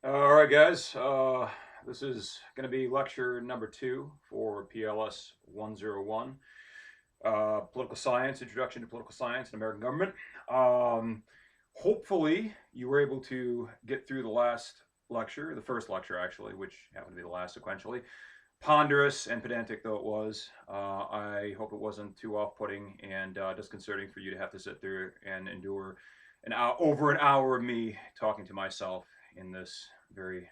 All right, guys. This is going to be lecture number 2 for PLS 101, Political Science, Introduction to Political Science and American Government. Um, Hopefully, you were able to get through the last lecture, the first lecture actually, which happened to be the last sequentially. Ponderous and pedantic though it was, I hope it wasn't too off-putting and disconcerting for you to have to sit there and endure over an hour of me talking to myself in this very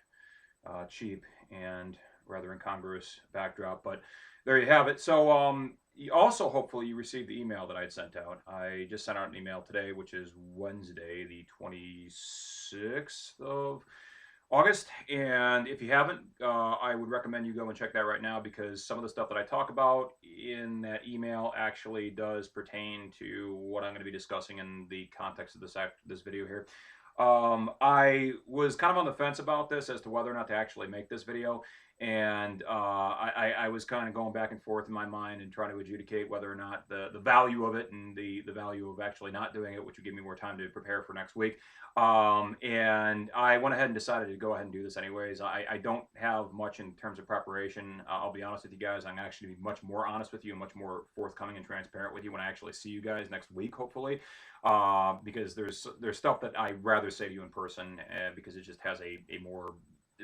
cheap and rather incongruous backdrop. But there you have it. So you also hopefully you received the email that I had sent out. I just sent out an email today, which is Wednesday, the 26th of August. And if you haven't, I would recommend you go and check that right now because some of the stuff that I talk about in that email actually does pertain to what I'm going to be discussing in the context of this video here. I was kind of on the fence about this as to whether or not to actually make this video, and I was kind of going back and forth in my mind and trying to adjudicate whether or not the value of it and the value of actually not doing it, which would give me more time to prepare for next week. And I went ahead and decided to go ahead and do this anyways. I don't have much in terms of preparation. I'll be honest with you guys. I'm actually be much more honest with you and much more forthcoming and transparent with you when I actually see you guys next week, hopefully. Because there's stuff that I'd rather say to you in person because it just has a more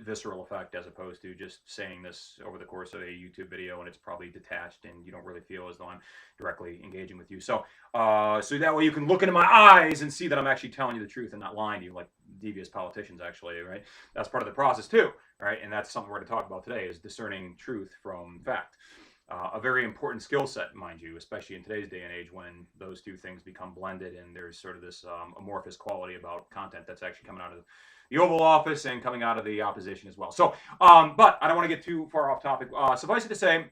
visceral effect as opposed to just saying this over the course of a YouTube video and it's probably detached and you don't really feel as though I'm directly engaging with you. So so that way you can look into my eyes and see that I'm actually telling you the truth and not lying to you like devious politicians actually, right? That's part of the process too, right? And that's something we're going to talk about today is discerning truth from fact. A very important skill set, mind you, especially in today's day and age when those two things become blended and there's sort of this amorphous quality about content that's actually coming out of the Oval Office and coming out of the opposition as well. So, but I don't want to get too far off topic. Suffice it to say,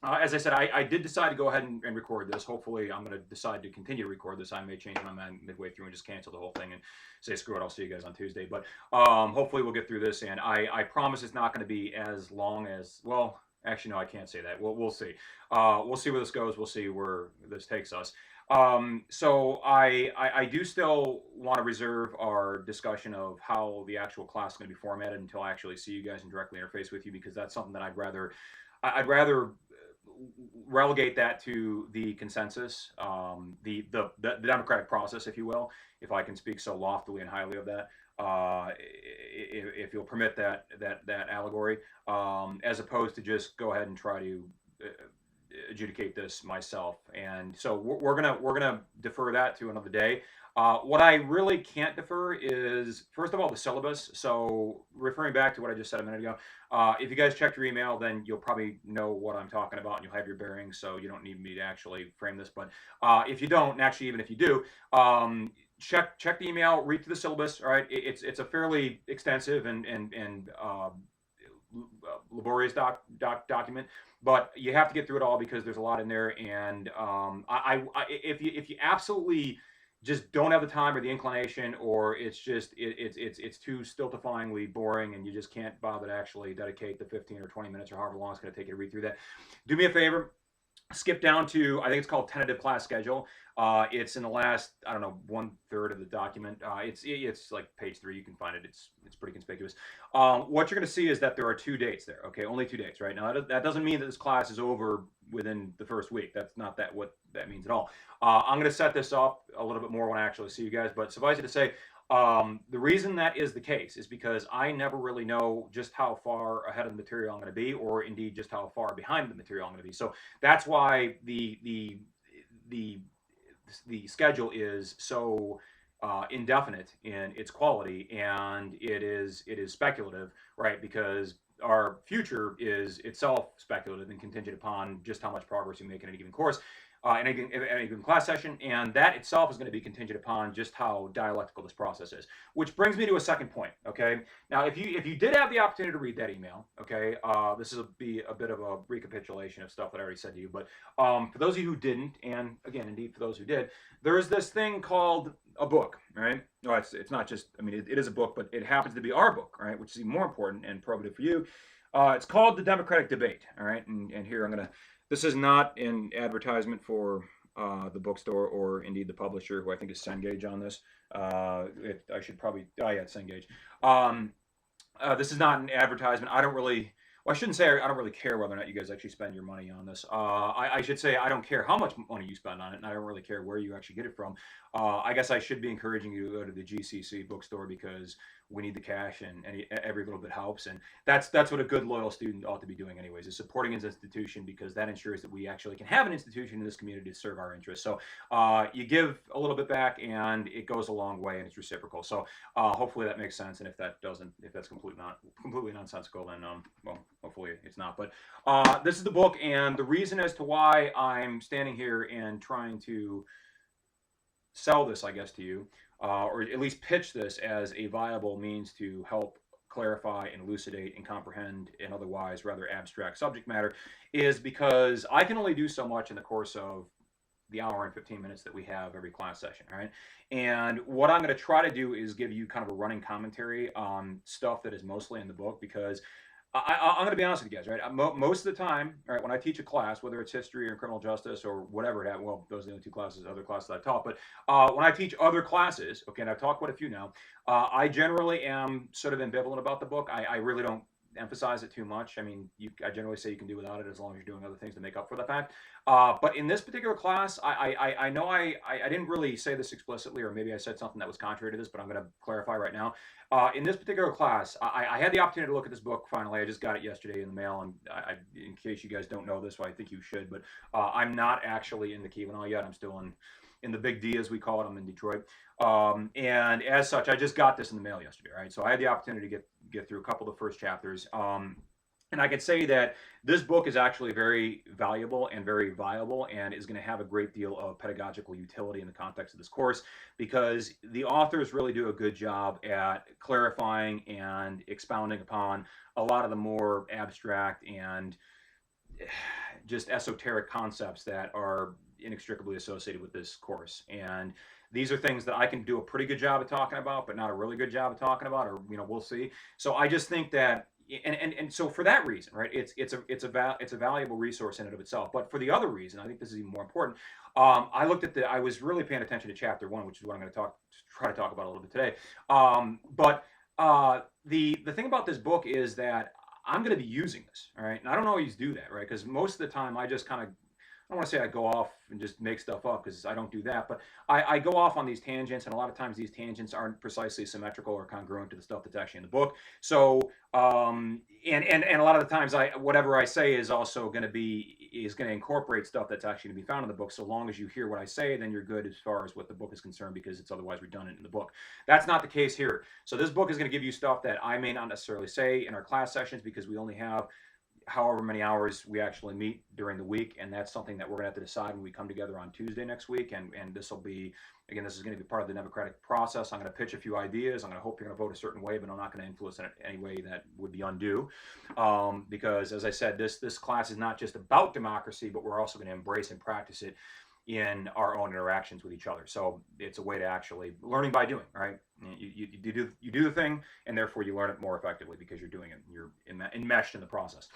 as I said, I did decide to go ahead and record this. Hopefully, I'm going to decide to continue to record this. I may change my mind midway through and just cancel the whole thing and say, screw it, I'll see you guys on Tuesday. But hopefully, we'll get through this. And I promise it's not going to be as long as, well, actually, no, I can't say that. We'll see. We'll see where this goes. We'll see where this takes us. So I do still want to reserve our discussion of how the actual class is going to be formatted until I actually see you guys and directly interface with you because that's something that I'd rather relegate that to the consensus, the democratic process, if you will, if I can speak so loftily and highly of that. If you'll permit that allegory, as opposed to just go ahead and try to adjudicate this myself. And so we're gonna defer that to another day. What I really can't defer is, first of all, the syllabus. So referring back to what I just said a minute ago, if you guys checked your email, then you'll probably know what I'm talking about and you'll have your bearings. So you don't need me to actually frame this. But if you don't, and actually even if you do, check the email, read through the syllabus. All right, it's a fairly extensive and laborious document, but you have to get through it all because there's a lot in there. And if you absolutely just don't have the time or the inclination, or it's just it's too stultifyingly boring, and you just can't bother to actually dedicate the 15 or 20 minutes or however long it's going to take you to read through that, do me a favor, skip down to, I think it's called tentative class schedule. It's in the last, I don't know, 1/3 of the document. It's like page 3. You can find it. It's pretty conspicuous. What you're going to see is that there are 2 dates there. Okay, only 2 dates, right? Now that doesn't mean that this class is over within the first week. That's not what that means at all. I'm going to set this up a little bit more when I actually see you guys. But suffice it to say, the reason that is the case is because I never really know just how far ahead of the material I'm going to be, or indeed just how far behind the material I'm going to be. So that's why the schedule is so indefinite in its quality, and it is speculative, right? Because our future is itself speculative and contingent upon just how much progress you make in any given course, in any given class session, and that itself is going to be contingent upon just how dialectical this process is. Which brings me to a second point. Okay, now if you did have the opportunity to read that email, okay, this will be a bit of a recapitulation of stuff that I already said to you. But for those of you who didn't, and again, indeed for those who did, there is this thing called a book, right? No, it's not just. I mean, it is a book, but it happens to be our book, right? Which is even more important and probative for you. It's called The Democratic Debate, all right? And here I'm gonna. This is not an advertisement for the bookstore or indeed the publisher, who I think is Cengage on this. I should probably. Oh yeah, it's Cengage. This is not an advertisement. I don't really. Well, I shouldn't say I don't really care whether or not you guys actually spend your money on this. I should say I don't care how much money you spend on it, and I don't really care where you actually get it from. I guess I should be encouraging you to go to the GCC bookstore because we need the cash, and every little bit helps. And that's what a good loyal student ought to be doing, anyways, is supporting his institution because that ensures that we actually can have an institution in this community to serve our interests. So you give a little bit back, and it goes a long way, and it's reciprocal. So hopefully that makes sense, and if that doesn't, if that's completely nonsensical, then well, hopefully it's not. But this is the book, and the reason as to why I'm standing here and trying to sell this, I guess, to you, or at least pitch this as a viable means to help clarify and elucidate and comprehend an otherwise rather abstract subject matter, is because I can only do so much in the course of the hour and 15 minutes that we have every class session, right? And what I'm going to try to do is give you kind of a running commentary on stuff that is mostly in the book because I'm going to be honest with you guys, right? Most of the time, right, when I teach a class, whether it's history or criminal justice or whatever it had, well, those are the only two classes, other classes I taught. But when I teach other classes, okay, and I've taught quite a few now, I generally am sort of ambivalent about the book. I really don't emphasize it too much. I mean, I generally say you can do without it as long as you're doing other things to make up for the fact. But in this particular class, I know I didn't really say this explicitly, or maybe I said something that was contrary to this, but I'm going to clarify right now. In this particular class, I had the opportunity to look at this book finally. I just got it yesterday in the mail, and in case you guys don't know this, well, I think you should, but I'm not actually in the Kevanaugh yet. I'm still in the Big D, as we call it. I'm in Detroit. And as such, I just got this in the mail yesterday, right? So I had the opportunity to get through a couple of the first chapters. And I can say that this book is actually very valuable and very viable and is going to have a great deal of pedagogical utility in the context of this course because the authors really do a good job at clarifying and expounding upon a lot of the more abstract and just esoteric concepts that are inextricably associated with this course. And these are things that I can do a pretty good job of talking about, but not a really good job of talking about, or we'll see. So I just think that and so for that reason, right, it's a valuable resource in and of itself. But for the other reason, I think this is even more important. I was really paying attention to chapter 1, which is what I'm going to try to talk about a little bit today. But the thing about this book is that I'm going to be using this, all right, and I don't always do that, right, because most of the time I just kind of, I don't want to say I go off and just make stuff up because I don't do that, but I go off on these tangents, and a lot of times these tangents aren't precisely symmetrical or congruent to the stuff that's actually in the book. So, and a lot of the times whatever I say is also going to incorporate stuff that's actually going to be found in the book. So long as you hear what I say, then you're good as far as what the book is concerned because it's otherwise redundant in the book. That's not the case here. So this book is going to give you stuff that I may not necessarily say in our class sessions because we only have however many hours we actually meet during the week, and that's something that we're going to have to decide when we come together on Tuesday next week. And this will be, again, this is going to be part of the democratic process. I'm going to pitch a few ideas. I'm going to hope you're going to vote a certain way, but I'm not going to influence it in any way that would be undue, because as I said, this class is not just about democracy, but we're also going to embrace and practice it in our own interactions with each other. So it's a way to actually learning by doing, right? You do the thing, and therefore you learn it more effectively because you're doing it. You're enmeshed in the process.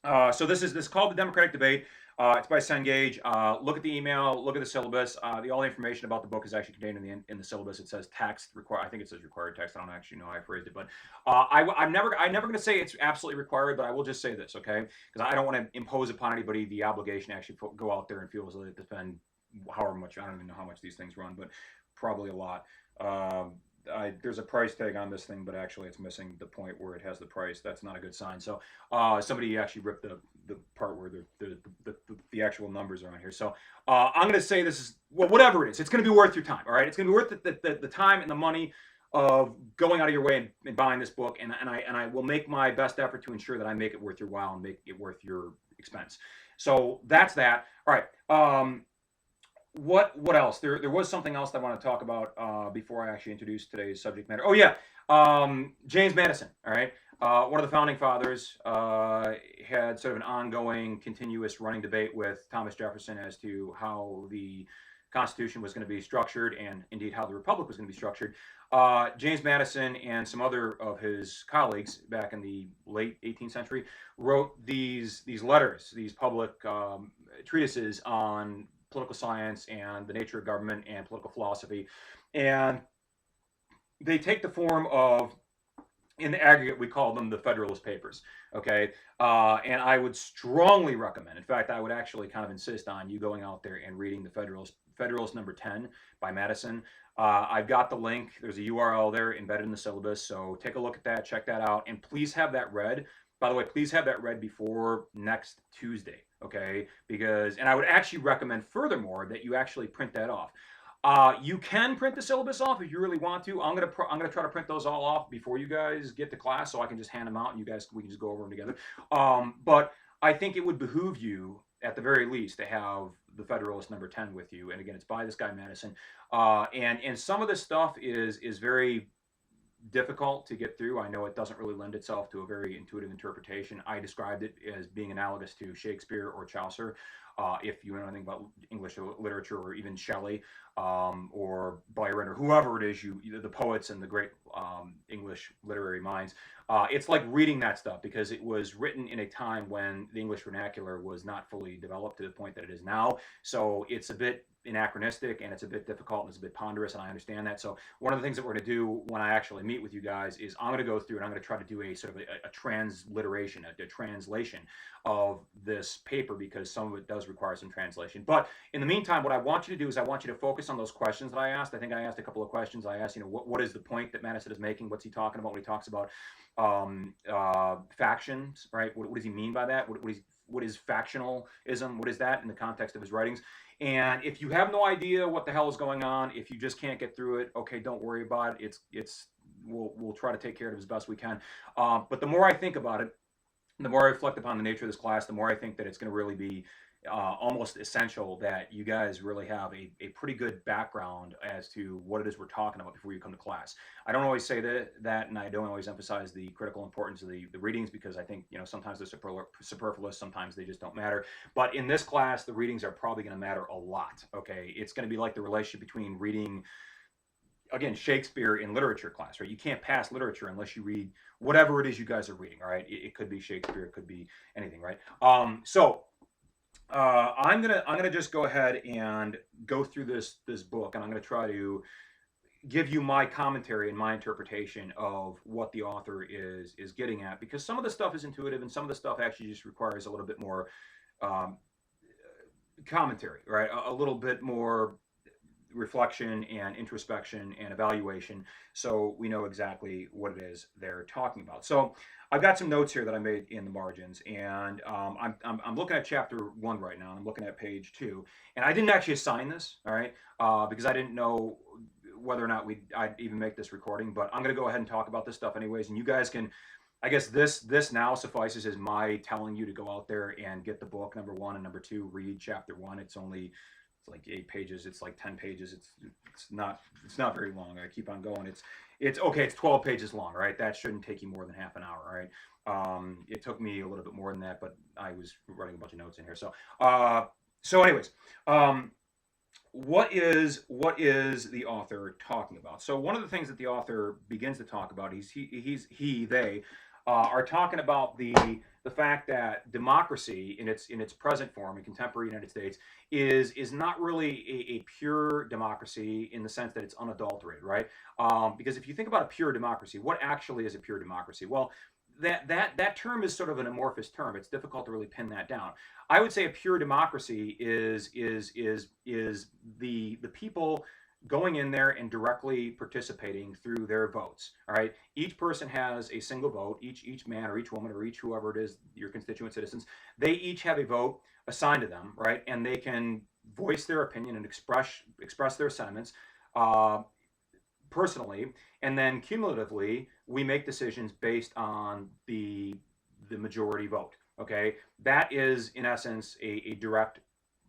So this is called the Democratic Debate. It's by Cengage. Look at the email. Look at the syllabus. All the information about the book is actually contained in the syllabus. It says text required. I think it says required text. I don't actually know how I phrased it, but I'm never going to say it's absolutely required. But I will just say this, okay? Because I don't want to impose upon anybody the obligation to actually go out there and feel as though they have to spend however much. I don't even know how much these things run, but probably a lot. There's a price tag on this thing, but actually it's missing the point where it has the price. That's not a good sign. So somebody actually ripped the part where the actual numbers are on here. So I'm going to say this is, well, whatever it is, it's going to be worth your time. All right, it's going to be worth the time and the money of going out of your way and buying this book, and I will make my best effort to ensure that I make it worth your while and make it worth your expense. So that's that. All right. What else? There was something else that I want to talk about before I actually introduce today's subject matter. Oh yeah, James Madison. All right, one of the founding fathers had sort of an ongoing, continuous running debate with Thomas Jefferson as to how the Constitution was going to be structured, and indeed how the Republic was going to be structured. James Madison and some other of his colleagues back in the late 18th century wrote these letters, these public treatises on political science and the nature of government and political philosophy. And they take the form of in the aggregate, we call them the Federalist Papers. Okay, and I would strongly recommend. In fact, I would actually kind of insist on you going out there and reading the Federalist number 10 by Madison. I've got the link. There's a URL there embedded in the syllabus. So take a look at that, check that out, and please have that read. By the way, please have that read before next Tuesday, okay? Because, and I would actually recommend furthermore that you actually print that off. You can print the syllabus off if you really want to. I'm gonna try to print those all off before you guys get to class, so I can just hand them out and we can just go over them together. But I think it would behoove you at the very least to have the Federalist number 10 with you. And again, it's by this guy Madison. And some of this stuff is very difficult to get through. I know it doesn't really lend itself to a very intuitive interpretation. I described it as being analogous to Shakespeare or Chaucer. If you know anything about English literature, or even Shelley, or Byron, or whoever it is, the poets and the great English literary minds, it's like reading that stuff because it was written in a time when the English vernacular was not fully developed to the point that it is now. So it's a bit anachronistic and it's a bit difficult and it's a bit ponderous, and I understand that. So one of the things that we're going to do when I actually meet with you guys is I'm going to go through and I'm going to try to do a sort of a transliteration, a translation of this paper, because some of it does require some translation. But in the meantime, what I want you to do is I want you to focus on those questions that I asked. I think I asked a couple of questions. I asked, what is the point that Madison is making? What's he talking about when he talks about factions, right? What does he mean by that? What is factionalism? What is that in the context of his writings? And if you have no idea what the hell is going on, if you just can't get through it, okay, don't worry about it. We'll try to take care of it as best we can. But the more I think about it, the more I reflect upon the nature of this class, the more I think that it's going to really be almost essential that you guys really have a pretty good background as to what it is we're talking about before you come to class. I don't always say that, and I don't always emphasize the critical importance of the readings, because I think sometimes they're superfluous, sometimes they just don't matter. But in this class, the readings are probably going to matter a lot. Okay, it's going to be like the relationship between reading, again, Shakespeare in literature class, right? You can't pass literature unless you read whatever it is you guys are reading, all right? It could be Shakespeare, it could be anything, right? I'm gonna just go ahead and go through this book, and I'm gonna try to give you my commentary and my interpretation of what the author is getting at, because some of the stuff is intuitive and some of the stuff actually just requires a little bit more um, commentary, right? A little bit more reflection and introspection and evaluation, so we know exactly what it is they're talking about. So I've got some notes here that I made in the margins, and I'm looking at chapter 1 right now, and I'm looking at page 2, and I didn't actually assign this, all right, because I didn't know whether or not I'd even make this recording, but I'm going to go ahead and talk about this stuff anyways, and you guys can, I guess this now suffices as my telling you to go out there and get the book, number 1, and number 2, read chapter 1. It's like 8 pages. It's like 10 pages. It's not very long. I keep on going. It's okay. It's 12 pages long, right? That shouldn't take you more than half an hour, right? It took me a little bit more than that, but I was writing a bunch of notes in here. So anyways, what is the author talking about? So one of the things that the author begins to talk about, they are talking about the fact that democracy in its present form in contemporary United States is not really a pure democracy in the sense that it's unadulterated, right? Because if you think about a pure democracy, what actually is a pure democracy? Well, that term is sort of an amorphous term. It's difficult to really pin that down. I would say a pure democracy is the people going in there and directly participating through their votes. All right, each person has a single vote. Each man or each woman or each whoever it is, your constituent citizens, they each have a vote assigned to them, right? And they can voice their opinion and express their sentiments personally, and then cumulatively we make decisions based on the majority vote. Okay, that is in essence a direct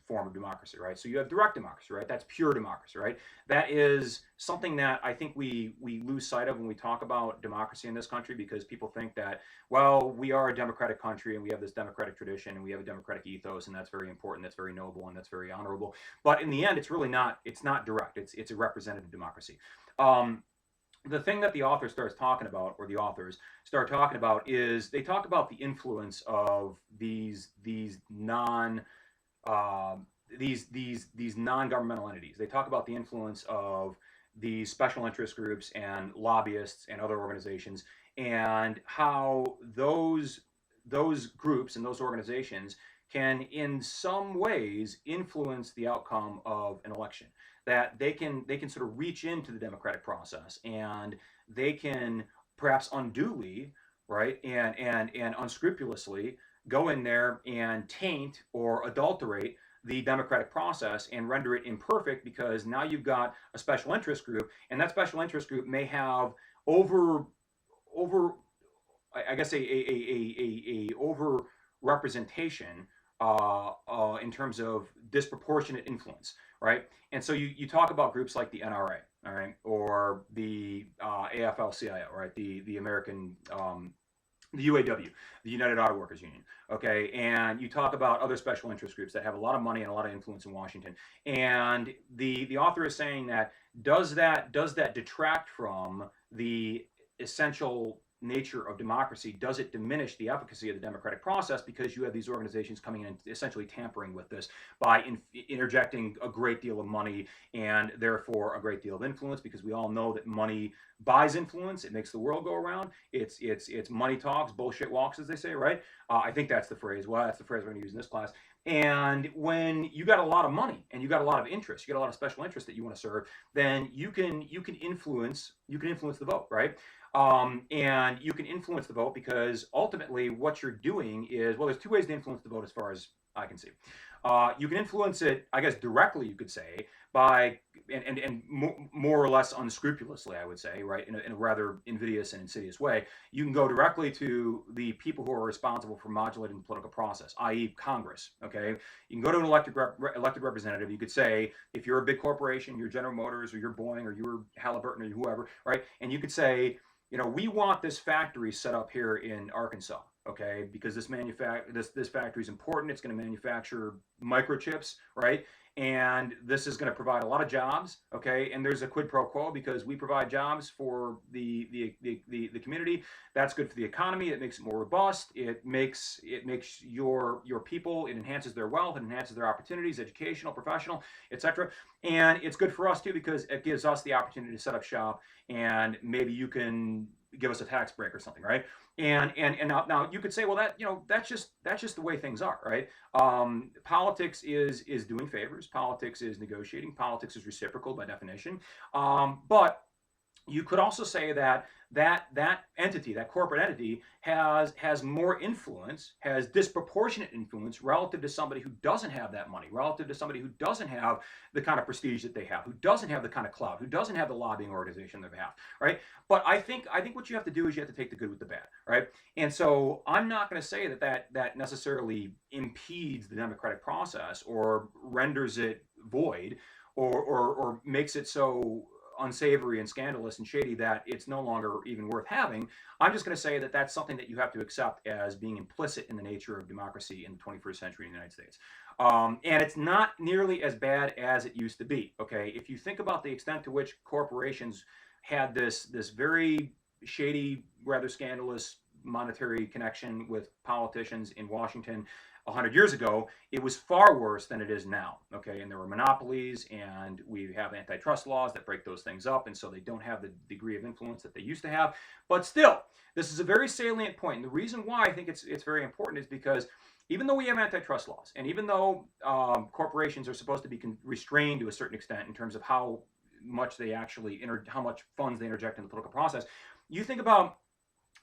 form of democracy, right? So you have direct democracy, right? That's pure democracy, right? That is something that I think we lose sight of when we talk about democracy in this country, because people think that, well, we are a democratic country and we have this democratic tradition and we have a democratic ethos, and that's very important, that's very noble, and that's very honorable. But in the end, it's really not. It's not direct. It's a representative democracy. The thing that the author starts talking about, or the authors start talking about, is they talk about the influence of these non-governmental entities. They talk about the influence of the special interest groups and lobbyists and other organizations, and how those groups and those organizations can in some ways influence the outcome of an election, that they can sort of reach into the democratic process, and they can perhaps unduly, right, and unscrupulously go in there and taint or adulterate the democratic process and render it imperfect, because now you've got a special interest group, and that special interest group may have over I guess a over representation in terms of disproportionate influence, right? And so you talk about groups like the NRA, all right, or the AFL-CIO, right, the American the UAW, the United Auto Workers Union, okay, and you talk about other special interest groups that have a lot of money and a lot of influence in Washington, and the author is saying that does that detract from the essential nature of democracy? Does it diminish the efficacy of the democratic process because you have these organizations coming in and essentially tampering with this by interjecting a great deal of money and therefore a great deal of influence? Because we all know that money buys influence. It makes the world go around. It's money talks, bullshit walks, as they say, right? I think that's the phrase. Well, that's the phrase we're going to use in this class. And when you got a lot of money and you got a lot of interest, you got a lot of special interest that you want to serve, then you can influence the vote, right? And you can influence the vote because ultimately what you're doing is, well, there's two ways to influence the vote as far as I can see. You can influence it, I guess, directly, you could say, by and more or less unscrupulously, I would say, right, in a rather invidious and insidious way. You can go directly to the people who are responsible for modulating the political process, i.e., Congress. Okay, you can go to an elected representative. You could say, if you're a big corporation, you're General Motors or you're Boeing or you're Halliburton or whoever, right, and you could say, we want this factory set up here in Arkansas, okay, because this factory is important. It's going to manufacture microchips, right? And this is going to provide a lot of jobs, okay? And there's a quid pro quo because we provide jobs for the community. That's good for the economy. It makes it more robust. It makes your people. It enhances their wealth. It enhances their opportunities, educational, professional, etc. And it's good for us too because it gives us the opportunity to set up shop, and maybe you can give us a tax break or something, right? And now you could say, well, that's just the way things are, right? Politics is doing favors. Politics is negotiating. Politics is reciprocal by definition. But you could also say that entity, that corporate entity, has more influence, has disproportionate influence relative to somebody who doesn't have that money, relative to somebody who doesn't have the kind of prestige that they have, who doesn't have the kind of clout, who doesn't have the lobbying organization on their behalf, right? But I think what you have to do is you have to take the good with the bad, right? And so I'm not going to say that necessarily impedes the democratic process or renders it void, or makes it so unsavory and scandalous and shady that it's no longer even worth having. I'm just going to say that that's something that you have to accept as being implicit in the nature of democracy in the 21st century in the United States. And it's not nearly as bad as it used to be. Okay, if you think about the extent to which corporations had this very shady, rather scandalous monetary connection with politicians in Washington 100 years ago, it was far worse than it is now. Okay, and there were monopolies, and we have antitrust laws that break those things up, and so they don't have the degree of influence that they used to have. But still, this is a very salient point, and the reason why I think it's very important is because even though we have antitrust laws, and even though corporations are supposed to be restrained to a certain extent in terms of how much they actually how much funds they interject in the political process, you think about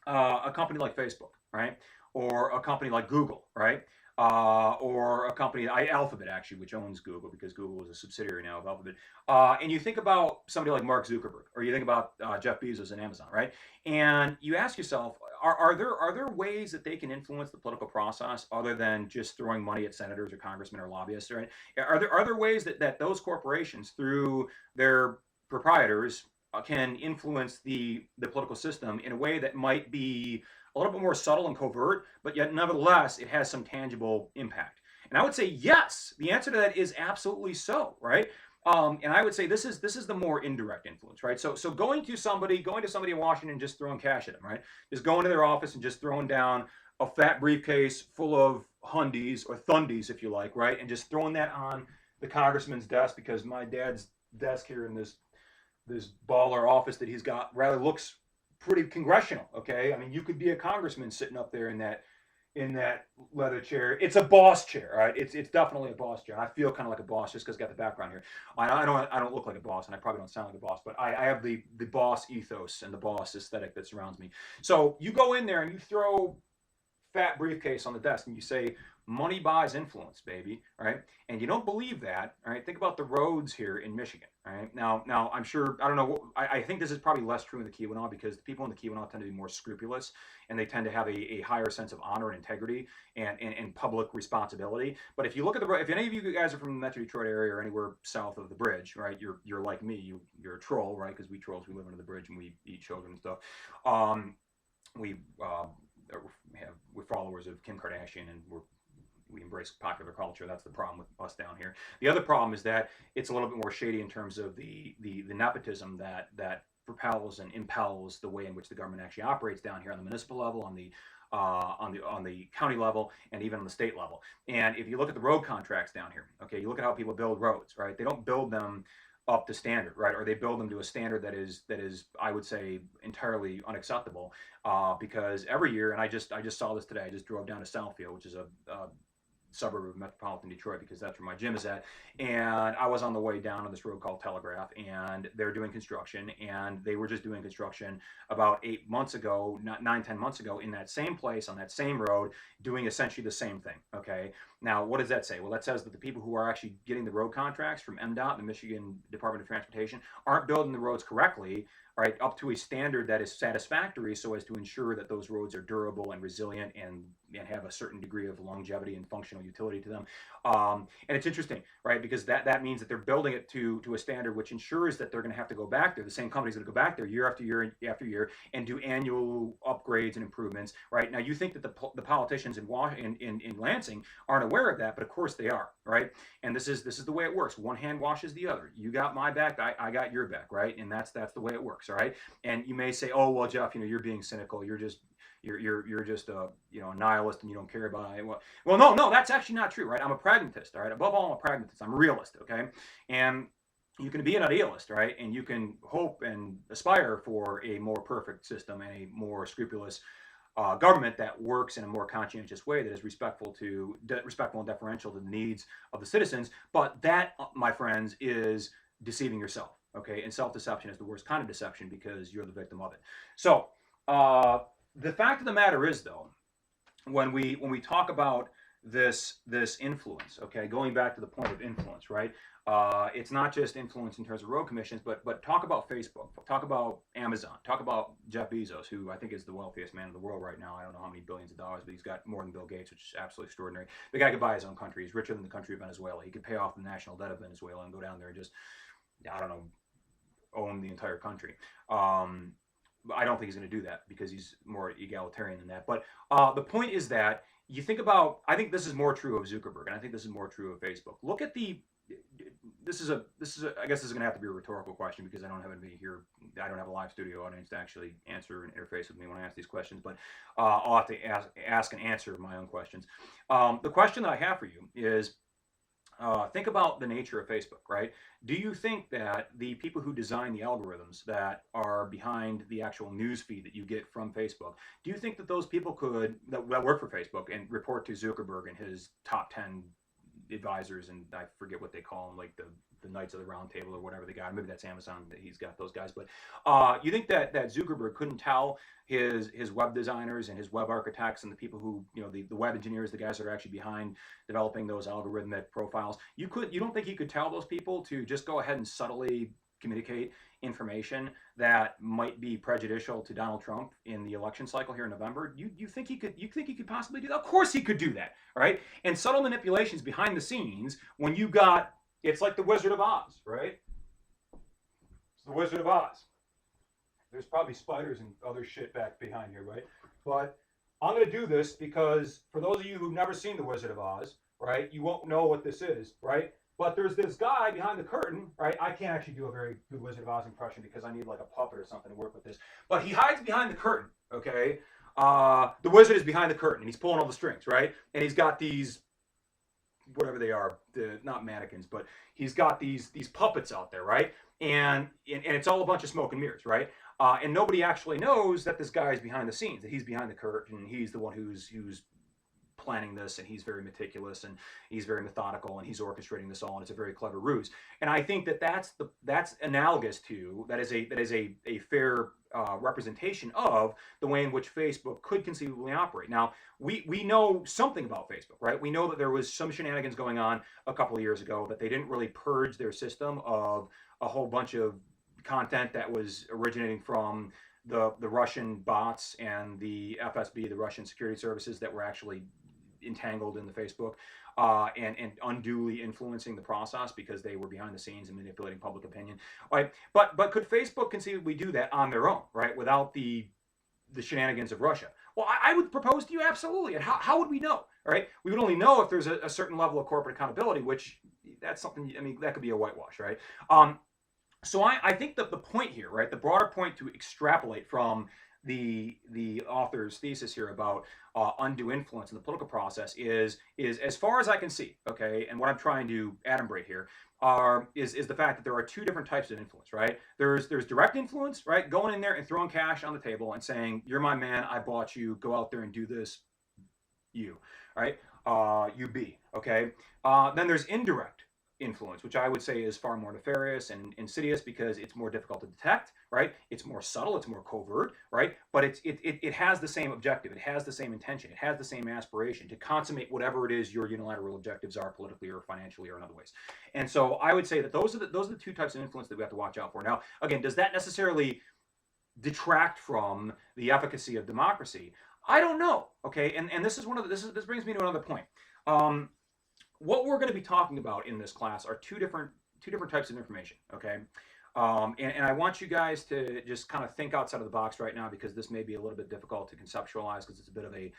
a company like Facebook, right, or a company like Google, right, or a company, Alphabet actually, which owns Google because Google is a subsidiary now of Alphabet. And you think about somebody like Mark Zuckerberg, or you think about Jeff Bezos and Amazon, right? And you ask yourself, are there ways that they can influence the political process other than just throwing money at senators or congressmen or lobbyists, right? Are there ways that those corporations, through their proprietors, can influence the political system in a way that might be a little bit more subtle and covert, but yet nevertheless it has some tangible impact? And I would say yes. The answer to that is absolutely so, right? And I would say this is the more indirect influence, right? So going to somebody in Washington and just throwing cash at them, right? Just going to their office and just throwing down a fat briefcase full of hundies or thundies, if you like, right? And just throwing that on the congressman's desk, because my dad's desk here in this this baller office that he's got rather looks pretty congressional. Okay, I mean, you could be a congressman sitting up there in that leather chair. It's a boss chair, right? It's definitely a boss chair. I feel kind of like a boss just because I got the background here. I don't look like a boss, and I probably don't sound like a boss, but I have the boss ethos and the boss aesthetic that surrounds me. So you go in there and you throw fat briefcase on the desk and you say money buys influence, baby, right? And you don't believe that, all right? Think about the roads here in Michigan, all right? Now I'm sure, I don't know, I think this is probably less true in the Keweenaw because the people in the Keweenaw tend to be more scrupulous and they tend to have a higher sense of honor and integrity and public responsibility. But if you look at the, if any of you guys are from the Metro Detroit area or anywhere south of the bridge, right? You're like me, you're a troll, right? Because we trolls, we live under the bridge and we eat children and stuff. We we're followers of Kim Kardashian and we embrace popular culture. That's the problem with us down here. The other problem is that it's a little bit more shady in terms of the nepotism that propels and impels the way in which the government actually operates down here on the municipal level, on the county level, and even on the state level. And if you look at the road contracts down here, okay, you look at how people build roads, right? They don't build them up to standard, right? Or they build them to a standard that is I would say entirely unacceptable, because every year, and I just saw this today. I just drove down to Southfield, which is a suburb of metropolitan Detroit because that's where my gym is at, and I was on the way down on this road called Telegraph, and they're doing construction, and they were just doing construction about 8 months ago, not 9-10 months ago, in that same place on that same road, doing essentially the same thing. Okay, now what does that say? Well, that says that the people who are actually getting the road contracts from MDOT, the Michigan Department of Transportation, aren't building the roads correctly, right, up to a standard that is satisfactory so as to ensure that those roads are durable and resilient and have a certain degree of longevity and functional utility to them. And it's interesting, right, because that means that they're building it to a standard which ensures that they're going to have to go back there. The same company's going to go back there year after year after year and do annual upgrades and improvements, right? Now, you think that the politicians in Lansing aren't aware of that, but of course they are, right? And this is the way it works. One hand washes the other. You got my back, I got your back, right? And that's the way it works, all right? And you may say, oh, well, Jeff, you're being cynical. You're just a a nihilist and you don't care about it. Well, no, that's actually not true, right? I'm a pragmatist, all right? Above all, I'm a pragmatist. I'm a realist, okay? And you can be an idealist, right? And you can hope and aspire for a more perfect system and a more scrupulous government that works in a more conscientious way, that is respectful and deferential to the needs of the citizens. But that, my friends, is deceiving yourself, okay? And self-deception is the worst kind of deception because you're the victim of it. So the fact of the matter is, though, when we talk about this influence, okay, going back to the point of influence, right? It's not just influence in terms of road commissions, but talk about Facebook, talk about Amazon, talk about Jeff Bezos, who I think is the wealthiest man in the world right now. I don't know how many billions of dollars, but he's got more than Bill Gates, which is absolutely extraordinary. The guy could buy his own country. He's richer than the country of Venezuela. He could pay off the national debt of Venezuela and go down there and just, I don't know, own the entire country. I don't think he's going to do that because he's more egalitarian than that. But the point is that you think about, I think this is more true of Zuckerberg, and I think this is more true of Facebook. Look at this is I guess this is going to have to be a rhetorical question because I don't have anybody here. I don't have a live studio audience to actually answer and interface with me when I ask these questions, but I'll have to ask and answer my own questions. The question that I have for you is, think about the nature of Facebook, right? Do you think that the people who design the algorithms that are behind the actual news feed that you get from Facebook, do you think that those people that work for Facebook and report to Zuckerberg and his top 10 advisors, and I forget what they call them, like the Knights of the Round Table or whatever they got, maybe that's Amazon, he's got those guys, but you think that Zuckerberg couldn't tell his web designers and his web architects and the people who, the web engineers, the guys that are actually behind developing those algorithmic profiles, you don't think he could tell those people to just go ahead and subtly communicate information that might be prejudicial to Donald Trump in the election cycle here in November? You think he could possibly do that? Of course he could do that, right? And subtle manipulations behind the scenes, when you got, it's like the Wizard of Oz, right? It's the Wizard of Oz. There's probably spiders and other shit back behind here, right? But I'm going to do this because for those of you who've never seen the Wizard of Oz, right, you won't know what this is, right? But there's this guy behind the curtain, right? I can't actually do a very good Wizard of Oz impression because I need like a puppet or something to work with this. But he hides behind the curtain, okay? The wizard is behind the curtain and he's pulling all the strings, right? And he's got these whatever they are, not mannequins, but he's got these puppets out there, right? And it's all a bunch of smoke and mirrors, right? And nobody actually knows that this guy is behind the scenes, that he's behind the curtain, he's the one who's planning this, and he's very meticulous, and he's very methodical, and he's orchestrating this all, and it's a very clever ruse. And I think that that's analogous to, that is a fair representation of the way in which Facebook could conceivably operate. Now, we know something about Facebook, right? We know that there was some shenanigans going on a couple of years ago, that they didn't really purge their system of a whole bunch of content that was originating from the Russian bots and the FSB, the Russian security services, that were actually entangled in the Facebook and unduly influencing the process because they were behind the scenes and manipulating public opinion. Right? But could Facebook conceivably do that on their own, right, without the shenanigans of Russia? Well, I would propose to you absolutely. And how would we know? Right? We would only know if there's a certain level of corporate accountability, which that's something. I mean, that could be a whitewash, right? So I think that the point here, right, the broader point to extrapolate from the author's thesis here about undue influence in the political process is as far as I can see, okay, and what I'm trying to adumbrate here is the fact that there are two different types of influence, right? There's direct influence, right, going in there and throwing cash on the table and saying, you're my man, I bought you, go out there and do this, you, right? You be, okay? Then there's indirect influence, which I would say is far more nefarious and insidious because it's more difficult to detect, right? It's more subtle, it's more covert, right? But it has the same objective, it has the same intention, it has the same aspiration to consummate whatever it is your unilateral objectives are, politically or financially or in other ways. And so I would say that those are the two types of influence that we have to watch out for. Now, again, does that necessarily detract from the efficacy of democracy? I don't know. Okay, and this is one of the, this brings me to another point. What we're going to be talking about in this class are two different types of information. Okay, and I want you guys to just kind of think outside of the box right now, because this may be a little bit difficult to conceptualize because it's a bit of an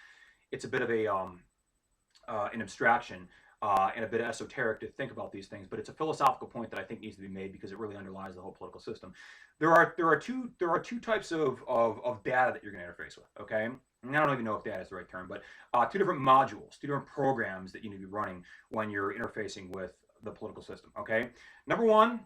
abstraction and a bit esoteric to think about these things. But it's a philosophical point that I think needs to be made because it really underlies the whole political system. There are two types of data that you're going to interface with. Okay. And I don't even know if data is the right term, but two different modules, two different programs that you need to be running when you're interfacing with the political system. Okay. Number one,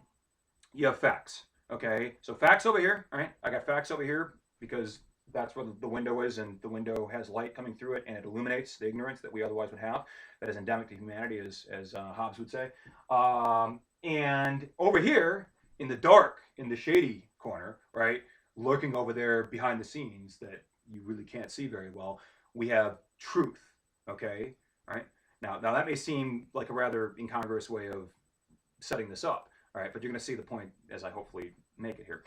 you have facts. Okay. So facts over here. All right. I got facts over here because that's where the window is, and the window has light coming through it, and it illuminates the ignorance that we otherwise would have, that is endemic to humanity, as Hobbes would say. And over here in the dark, in the shady corner, right, lurking over there behind the scenes that you really can't see very well, we have truth. Okay, right? Now that may seem like a rather incongruous way of setting this up, all right, but you're going to see the point as I hopefully make it here.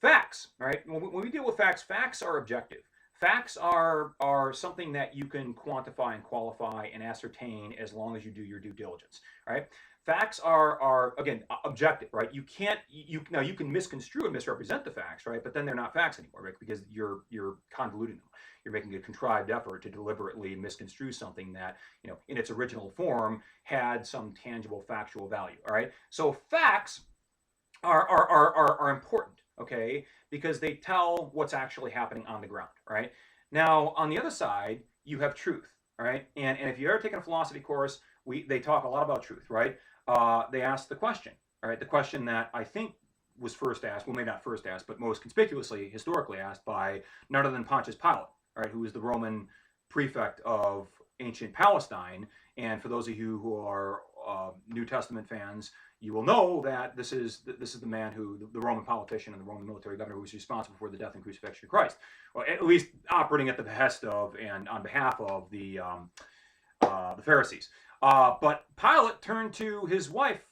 Facts, right? When we deal with facts, facts are objective. Facts are something that you can quantify and qualify and ascertain as long as you do your due diligence, right? Facts are again objective, right? You can't now you can misconstrue and misrepresent the facts, right? But then they're not facts anymore, right? Because you're convoluting them. You're making a contrived effort to deliberately misconstrue something that, you know, in its original form had some tangible factual value. All right. So facts are important, okay, because they tell what's actually happening on the ground, right? Now, on the other side, you have truth, right? And if you've ever taken a philosophy course, they talk a lot about truth, right? They ask the question, all right? The question that I think was first asked, well, maybe not first asked, but most conspicuously, historically asked by none other than Pontius Pilate, all right, who was the Roman prefect of ancient Palestine. And for those of you who are New Testament fans, you will know that this is the man who, the Roman politician and the Roman military governor, who was responsible for the death and crucifixion of Christ, or at least operating at the behest of and on behalf of the Pharisees. But Pilate turned to his wife,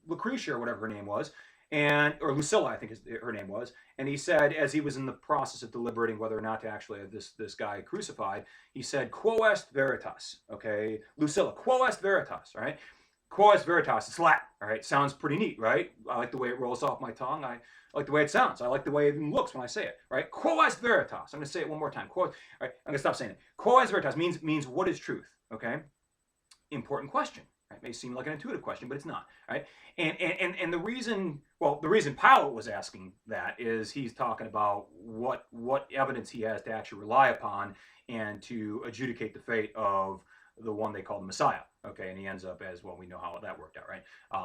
Lucretia, or whatever her name was, or Lucilla, I think her name was, and he said, as he was in the process of deliberating whether or not to actually have this guy crucified, he said, "Quo est veritas?" Okay, Lucilla, quo est veritas? Right? Quo est veritas? It's Latin. All right, sounds pretty neat, right? I like the way it rolls off my tongue. I like the way it sounds. I like the way it even looks when I say it. Right? Quo est veritas? I'm going to say it one more time. Quo. All right, I'm going to stop saying it. Quo est veritas means what is truth? Okay, important question. It may seem like an intuitive question, but it's not, right? And the reason Pilate was asking that is he's talking about what evidence he has to actually rely upon and to adjudicate the fate of the one they call the Messiah. Okay, and he ends up as, well, we know how that worked out, right?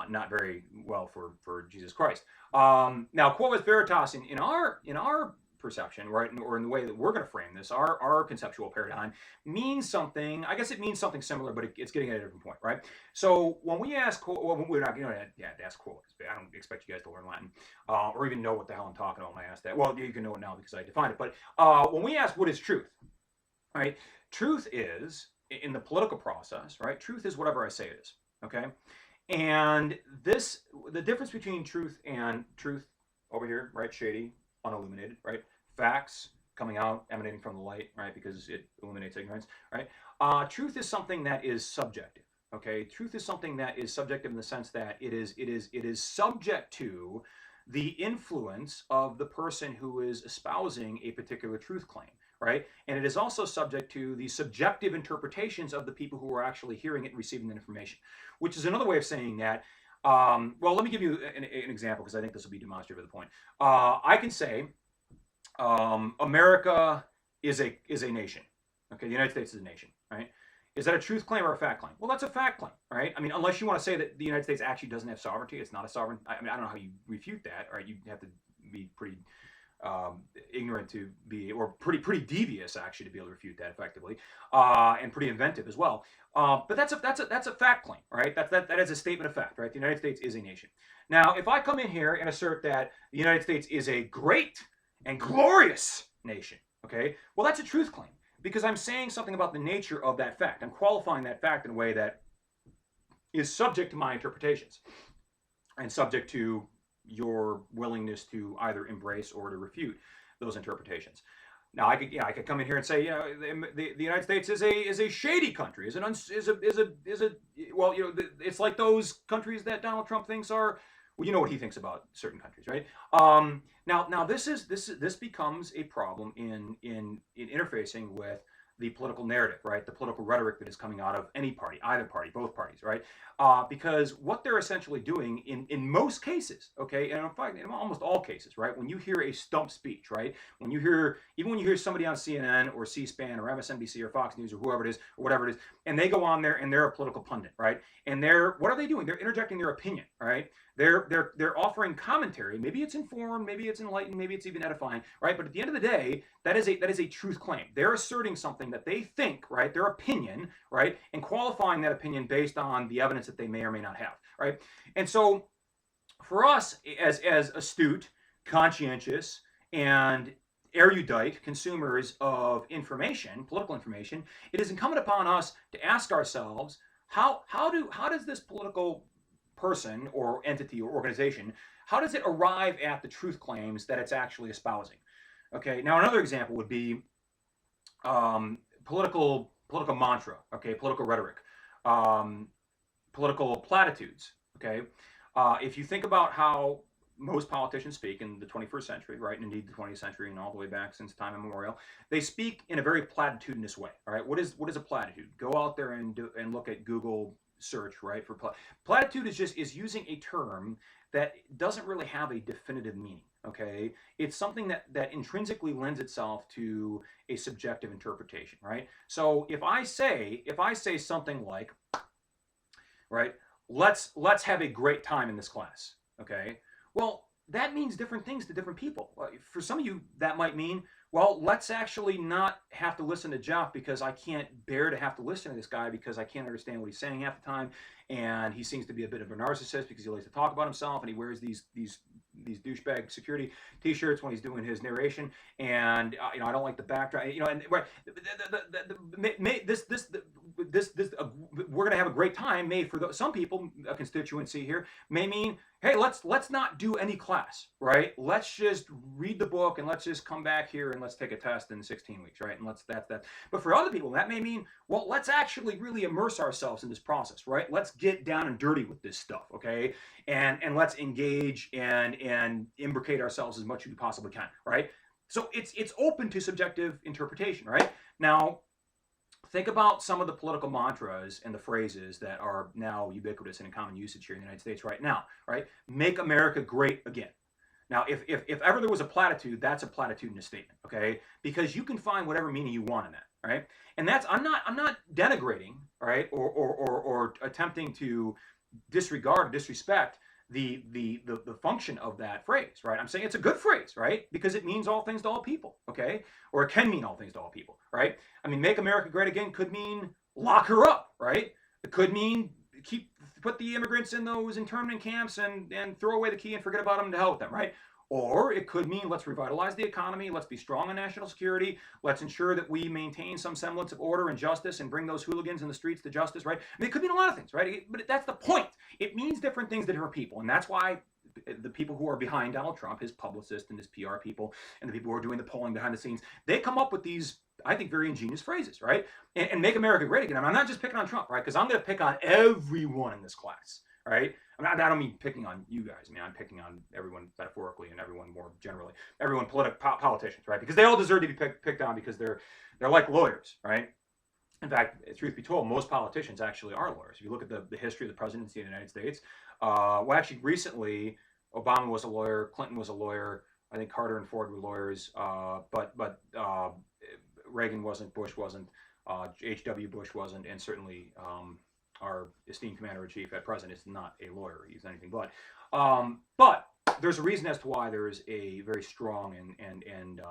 Not very well for Jesus Christ. Now, quotas veritas in our perception, right, or in the way that we're going to frame this, our conceptual paradigm means something. I guess it means something similar, but it's getting at a different point, right? So when we ask, well, we're not going to ask quotas. I don't expect you guys to learn Latin or even know what the hell I'm talking about when I ask that. Well, you can know it now because I defined it. But when we ask what is truth, right? Truth is, in the political process, right? Truth is whatever I say it is, okay? And the difference between truth and truth over here, right? Shady, unilluminated, right? Facts coming out, emanating from the light, right? Because it illuminates ignorance, right? Truth is something that is subjective, okay? Truth is something that is subjective in the sense that it is subject to the influence of the person who is espousing a particular truth claim, right? And it is also subject to the subjective interpretations of the people who are actually hearing it and receiving the information, which is another way of saying that. Well, let me give you an example because I think this will be demonstrative of the point. I can say America is a nation. Okay, the United States is a nation, right? Is that a truth claim or a fact claim? Well, that's a fact claim, right? I mean, unless you want to say that the United States actually doesn't have sovereignty, it's not a sovereign. I mean, I don't know how you refute that, right? You have to be pretty ignorant to be, or pretty devious actually to be able to refute that effectively, and pretty inventive as well. But that's a fact claim, right? That is a statement of fact, right? The United States is a nation. Now, if I come in here and assert that the United States is a great and glorious nation, okay, well, that's a truth claim because I'm saying something about the nature of that fact. I'm qualifying that fact in a way that is subject to my interpretations and subject to your willingness to either embrace or to refute those interpretations. Now, I could come in here and say, the United States is a shady country, well, it's like those countries that Donald Trump thinks are. Well, you know what he thinks about certain countries, right? Now this becomes a problem in interfacing with the political narrative, right? The political rhetoric that is coming out of any party, either party, both parties, right? Because what they're essentially doing in most cases, okay, and in fact, in almost all cases, right? When you hear a stump speech, right? When you hear somebody on CNN or C-SPAN or MSNBC or Fox News or whoever it is, or whatever it is, and they go on there and they're a political pundit, right? And what are they doing? They're interjecting their opinion, right? They're offering commentary. Maybe it's informed, maybe it's enlightened, maybe it's even edifying, right? But at the end of the day, that is a truth claim. They're asserting something that they think, right? Their opinion, right? And qualifying that opinion based on the evidence that they may or may not have, right? And so for us as astute, conscientious, and erudite consumers of information, political information, it is incumbent upon us to ask ourselves, how does this political person or entity or organization, how does it arrive at the truth claims that it's actually espousing? Okay, now another example would be political mantra, okay, political rhetoric, political platitudes, okay? If you think about how most politicians speak in the 21st century, right, and indeed the 20th century and all the way back since time immemorial, they speak in a very platitudinous way, all right? What is a platitude? Go out there and look at Google search, right, for platitude is using a term that doesn't really have a definitive meaning, okay? It's something that intrinsically lends itself to a subjective interpretation, right? So if I say something like, right, let's have a great time in this class, okay? Well, that means different things to different people. For some of you, that might mean, well, let's actually not have to listen to Jeff because I can't bear to have to listen to this guy because I can't understand what he's saying half the time, and he seems to be a bit of a narcissist because he likes to talk about himself and he wears these douchebag security T-shirts when he's doing his narration, and I don't like the backdrop, and right, we're gonna have a great time. May for some people, a constituency here may mean, hey, let's not do any class, right? Let's just read the book and let's just come back here and let's take a test in 16 weeks, right? And that. But for other people, that may mean, well, let's actually really immerse ourselves in this process, right? Let's get down and dirty with this stuff, okay? And let's engage and imbricate ourselves as much as we possibly can, right? So it's open to subjective interpretation, right? Now, think about some of the political mantras and the phrases that are now ubiquitous and in common usage here in the United States right now, right? Make America great again. Now, if ever there was a platitude, that's a platitudinous statement, okay? Because you can find whatever meaning you want in that, right? And that's I'm not denigrating, right, or attempting to disregard, disrespect the function of that phrase, right? I'm saying it's a good phrase, right? Because it means all things to all people, okay? Or it can mean all things to all people, right? I mean, make America great again could mean lock her up, right? It could mean put the immigrants in those internment camps and throw away the key and forget about them, to hell with them, right? Or it could mean let's revitalize the economy, let's be strong on national security, let's ensure that we maintain some semblance of order and justice and bring those hooligans in the streets to justice, right? I mean, it could mean a lot of things, right? But that's the point. It means different things to different people. And that's why the people who are behind Donald Trump, his publicists and his PR people, and the people who are doing the polling behind the scenes, they come up with these, I think, very ingenious phrases, right? And make America great again. I'm not just picking on Trump, right? Because I'm going to pick on everyone in this class, right? I don't mean picking on you guys. I mean, I'm picking on everyone metaphorically and everyone more generally. Everyone, politicians, right? Because they all deserve to be picked on because they're like lawyers, right? In fact, truth be told, most politicians actually are lawyers. If you look at the history of the presidency of the United States, well, actually, recently, Obama was a lawyer, Clinton was a lawyer. I think Carter and Ford were lawyers, but Reagan wasn't, Bush wasn't, H.W. Bush wasn't, and certainly our esteemed commander-in-chief at present is not a lawyer. He's anything but. But there's a reason as to why there is a very strong and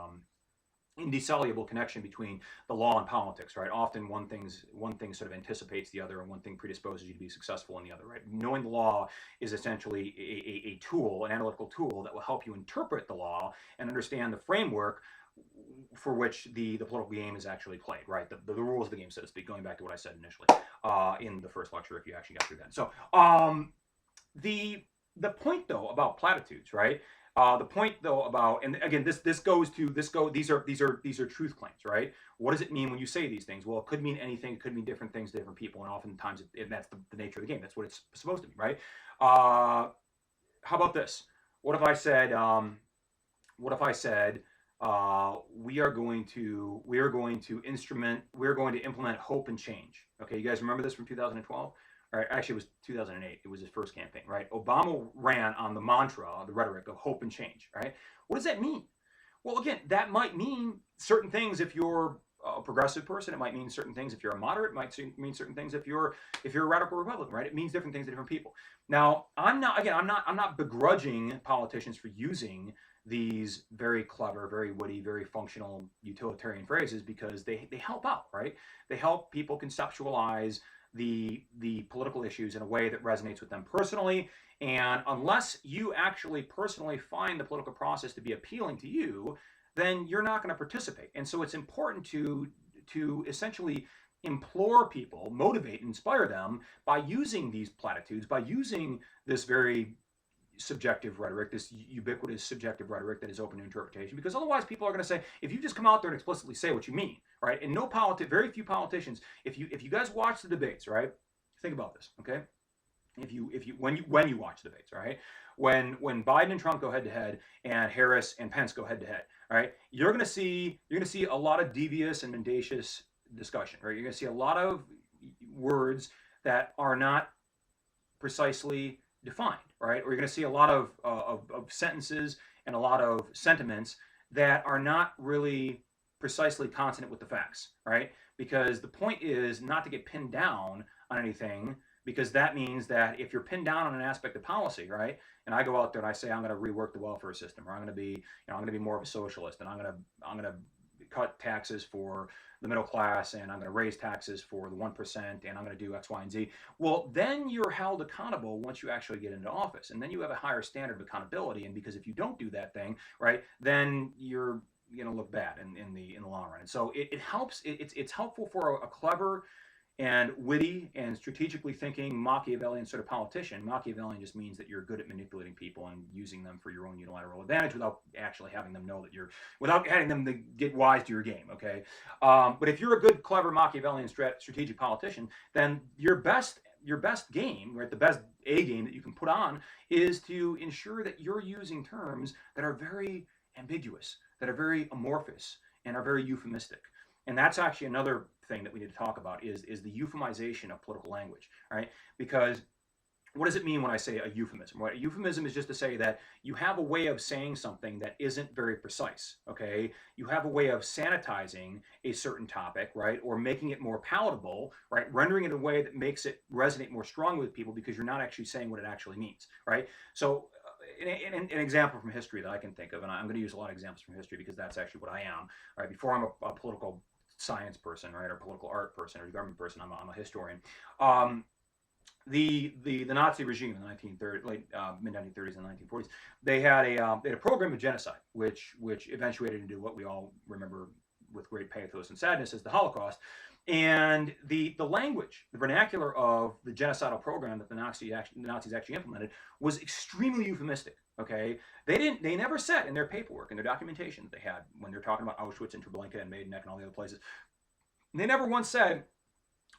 indissoluble connection between the law and politics, right? Often one thing sort of anticipates the other, and one thing predisposes you to be successful in the other, right? Knowing the law is essentially a tool, an analytical tool that will help you interpret the law and understand the framework for which the political game is actually played, right? The rules of the game, so to speak, going back to what I said initially in the first lecture, if you actually got through that. So the point though about platitudes, right? The point though about, and again, these are truth claims, right? What does it mean when you say these things? Well, it could mean anything. It could mean different things to different people, and oftentimes that's the nature of the game. That's what it's supposed to be, right? How about this? What if I said? We are going to implement hope and change. Okay, you guys remember this from 2012? All right, actually, it was 2008. It was his first campaign, right? Obama ran on the mantra, the rhetoric of hope and change, right? What does that mean? Well, again, that might mean certain things if you're a progressive person. It might mean certain things if you're a moderate. It might mean certain things if you're a radical Republican, right? It means different things to different people. Now, I'm not begrudging politicians for using these very clever, very witty, very functional utilitarian phrases because they help out, right? They help people conceptualize the political issues in a way that resonates with them personally. And unless you actually personally find the political process to be appealing to you, then you're not going to participate. And so it's important to essentially implore people, motivate, inspire them by using these platitudes, by using this very subjective rhetoric, this ubiquitous subjective rhetoric that is open to interpretation, because otherwise people are going to say, if you just come out there and explicitly say what you mean, right? And very few politicians, if you guys watch the debates, right? Think about this, okay? When you watch debates, right? When Biden and Trump go head to head and Harris and Pence go head to head, right? You're going to see a lot of devious and mendacious discussion, right? You're going to see a lot of words that are not precisely defined, right? Or you're going to see a lot of sentences and a lot of sentiments that are not really precisely consonant with the facts, right? Because the point is not to get pinned down on anything, because that means that if you're pinned down on an aspect of policy, right? And I go out there and I say I'm going to rework the welfare system, or I'm going to be more of a socialist, and I'm going to cut taxes for the middle class, and I'm going to raise taxes for the 1%, and I'm going to do X, Y, and Z. Well, then you're held accountable once you actually get into office, and then you have a higher standard of accountability. And because if you don't do that thing, right, then you're going to look bad in the long run. And so it helps. It's helpful for a clever and witty and strategically thinking Machiavellian sort of politician. Machiavellian just means that you're good at manipulating people and using them for your own unilateral advantage without actually having them know that without having them to get wise to your game, okay? But if you're a good, clever Machiavellian strategic politician, then your best game, right, the best A game that you can put on is to ensure that you're using terms that are very ambiguous, that are very amorphous, and are very euphemistic. And that's actually another thing that we need to talk about is the euphemization of political language, right? Because what does it mean when I say a euphemism? Right? A euphemism is just to say that you have a way of saying something that isn't very precise. Okay, you have a way of sanitizing a certain topic, right, or making it more palatable, right, rendering it in a way that makes it resonate more strongly with people because you're not actually saying what it actually means, right? So, an example from history that I can think of, and I'm going to use a lot of examples from history because that's actually what I am. Right, before I'm a political science person, right, or political art person, or government person, I'm a historian. Um, the Nazi regime in the 1930s, late mid 1930s and 1940s, they had a program of genocide, which eventuated into what we all remember with great pathos and sadness as the Holocaust. And the language, the vernacular of the genocidal program that the Nazis actually implemented was extremely euphemistic. Okay, they never said in their paperwork, in their documentation that they had when they're talking about Auschwitz and Treblinka and Maidanek and all the other places, they never once said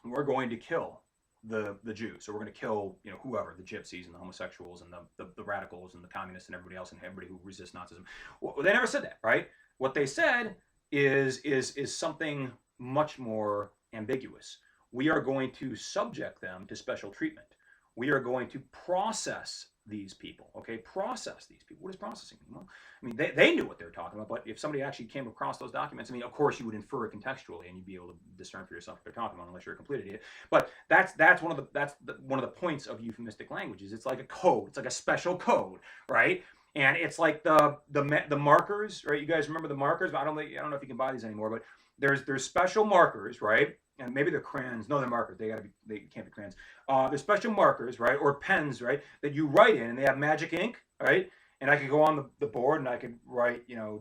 we're going to kill the Jews, so we're going to kill whoever, the gypsies and the homosexuals and the radicals and the communists and everybody else and everybody who resists Nazism. Well, they never said that, right? What they said is something much more ambiguous. We are going to subject them to special treatment. We are going to process these people. Okay, process these people. What does processing mean? Well, I mean, they knew what they were talking about, but if somebody actually came across those documents, I mean, of course you would infer it contextually, and you'd be able to discern for yourself what they're talking about, unless you're a complete idiot. But that's one of the points of euphemistic languages. It's like a code. It's like a special code, right? And it's like the markers, right? You guys remember the markers? I don't know if you can buy these anymore, but there's special markers, right? And maybe they're crayons. No, they're markers. They can't be crayons. They're special markers, right, or pens, right, that you write in, and they have magic ink, right? And I could go on the board and I could write, I don't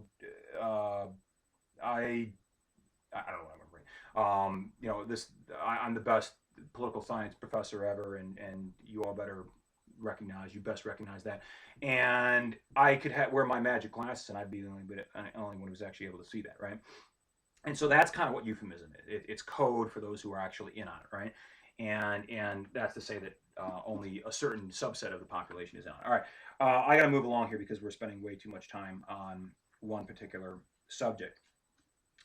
know what I'm going to write. I'm the best political science professor ever, and you all you best recognize that. And I could wear my magic glasses, and I'd be the only one who's actually able to see that, right? And so that's kind of what euphemism is. It's code for those who are actually in on it, right? And that's to say that only a certain subset of the population is on it. All right, I got to move along here because we're spending way too much time on one particular subject.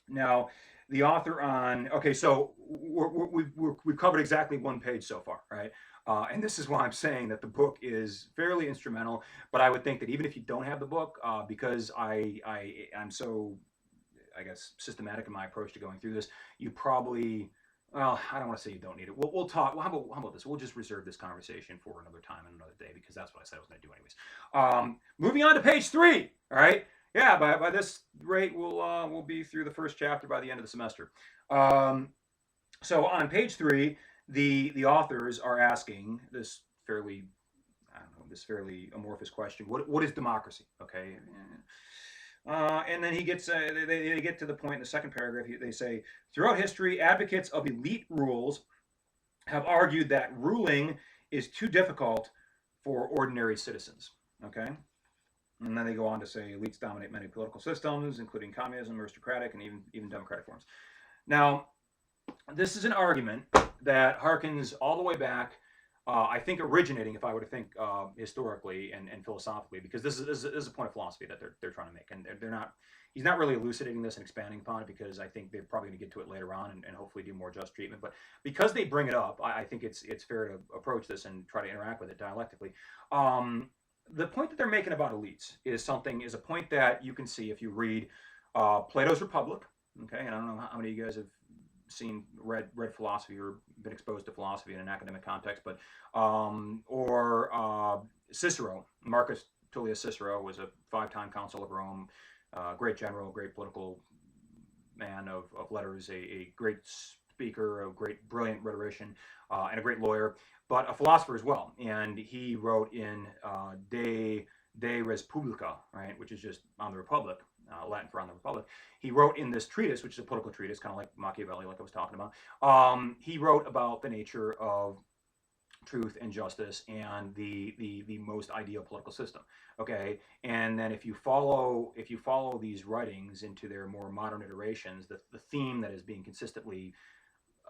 Now, the author on so we've covered exactly one page so far, right? And this is why I'm saying that the book is fairly instrumental. But I would think that even if you don't have the book, because I'm so, I guess, systematic in my approach to going through this, you probably, well, I don't want to say you don't need it. We'll talk. Well, how about this? We'll just reserve this conversation for another time and another day because that's what I said I was going to do anyways. Moving on to page 3. All right. Yeah. By this rate, we'll be through the first chapter by the end of the semester. So on page 3, the authors are asking this fairly, I don't know, this fairly amorphous question. What is democracy? Okay. And then he gets they get to the point in the second paragraph. They say, throughout history, advocates of elite rules have argued that ruling is too difficult for ordinary citizens. Okay, and then they go on to say elites dominate many political systems, including communism, aristocratic, and even democratic forms. Now, this is an argument that harkens all the way back. I think originating, if I were to think historically and philosophically, because this is a point of philosophy that they're trying to make, and they're not. He's not really elucidating this and expanding upon it because I think they're probably going to get to it later on and hopefully do more just treatment. But because they bring it up, I think it's fair to approach this and try to interact with it dialectically. The point that they're making about elites is a point that you can see if you read Plato's Republic. Okay, and I don't know how many of you guys have read philosophy or been exposed to philosophy in an academic context, but or Cicero, Marcus Tullius Cicero was a 5-time consul of Rome, great general, great political man of letters, a great speaker, a great brilliant rhetorician, and a great lawyer, but a philosopher as well. And he wrote in De Res Publica, right, which is just on the Republic. Latin for on the Republic. He wrote in this treatise, which is a political treatise, kind of like Machiavelli, like I was talking about. He wrote about the nature of truth and justice and the most ideal political system. Okay, and then if you follow these writings into their more modern iterations, the theme that is being consistently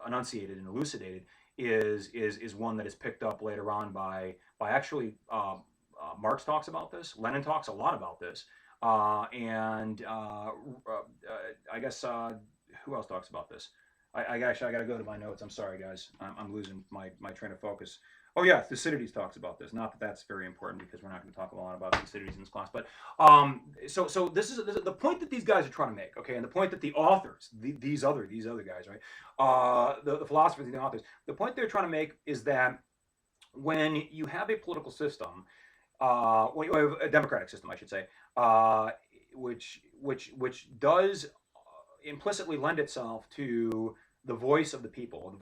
enunciated and elucidated is one that is picked up later on by actually Marx talks about this. Lenin talks a lot about this. I guess who else talks about this? I got to go to my notes. I'm sorry, guys. I'm losing my train of focus. Oh yeah, Thucydides talks about this. Not that that's very important because we're not going to talk a lot about Thucydides in this class, but so this is the point that these guys are trying to make, okay, and the point that the authors, these other guys, right, the philosophers and the authors, the point they're trying to make is that when you have a political system, when you have a democratic system, I should say, uh, which does implicitly lend itself to the voice of the people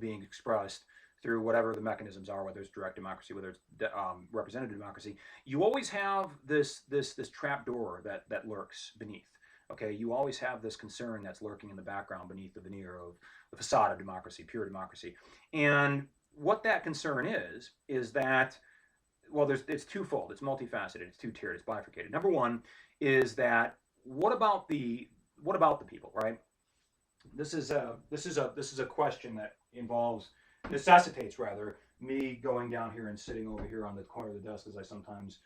being expressed through whatever the mechanisms are, whether it's direct democracy, whether it's representative democracy. You always have this trap door that lurks beneath. Okay, you always have this concern that's lurking in the background beneath the veneer of the facade of democracy, pure democracy, and what that concern is that, well, it's twofold, it's multifaceted, it's two-tiered, it's bifurcated. Number one is that what about the people, right? This is a question that involves, necessitates rather, me going down here and sitting over here on the corner of the desk, as I sometimes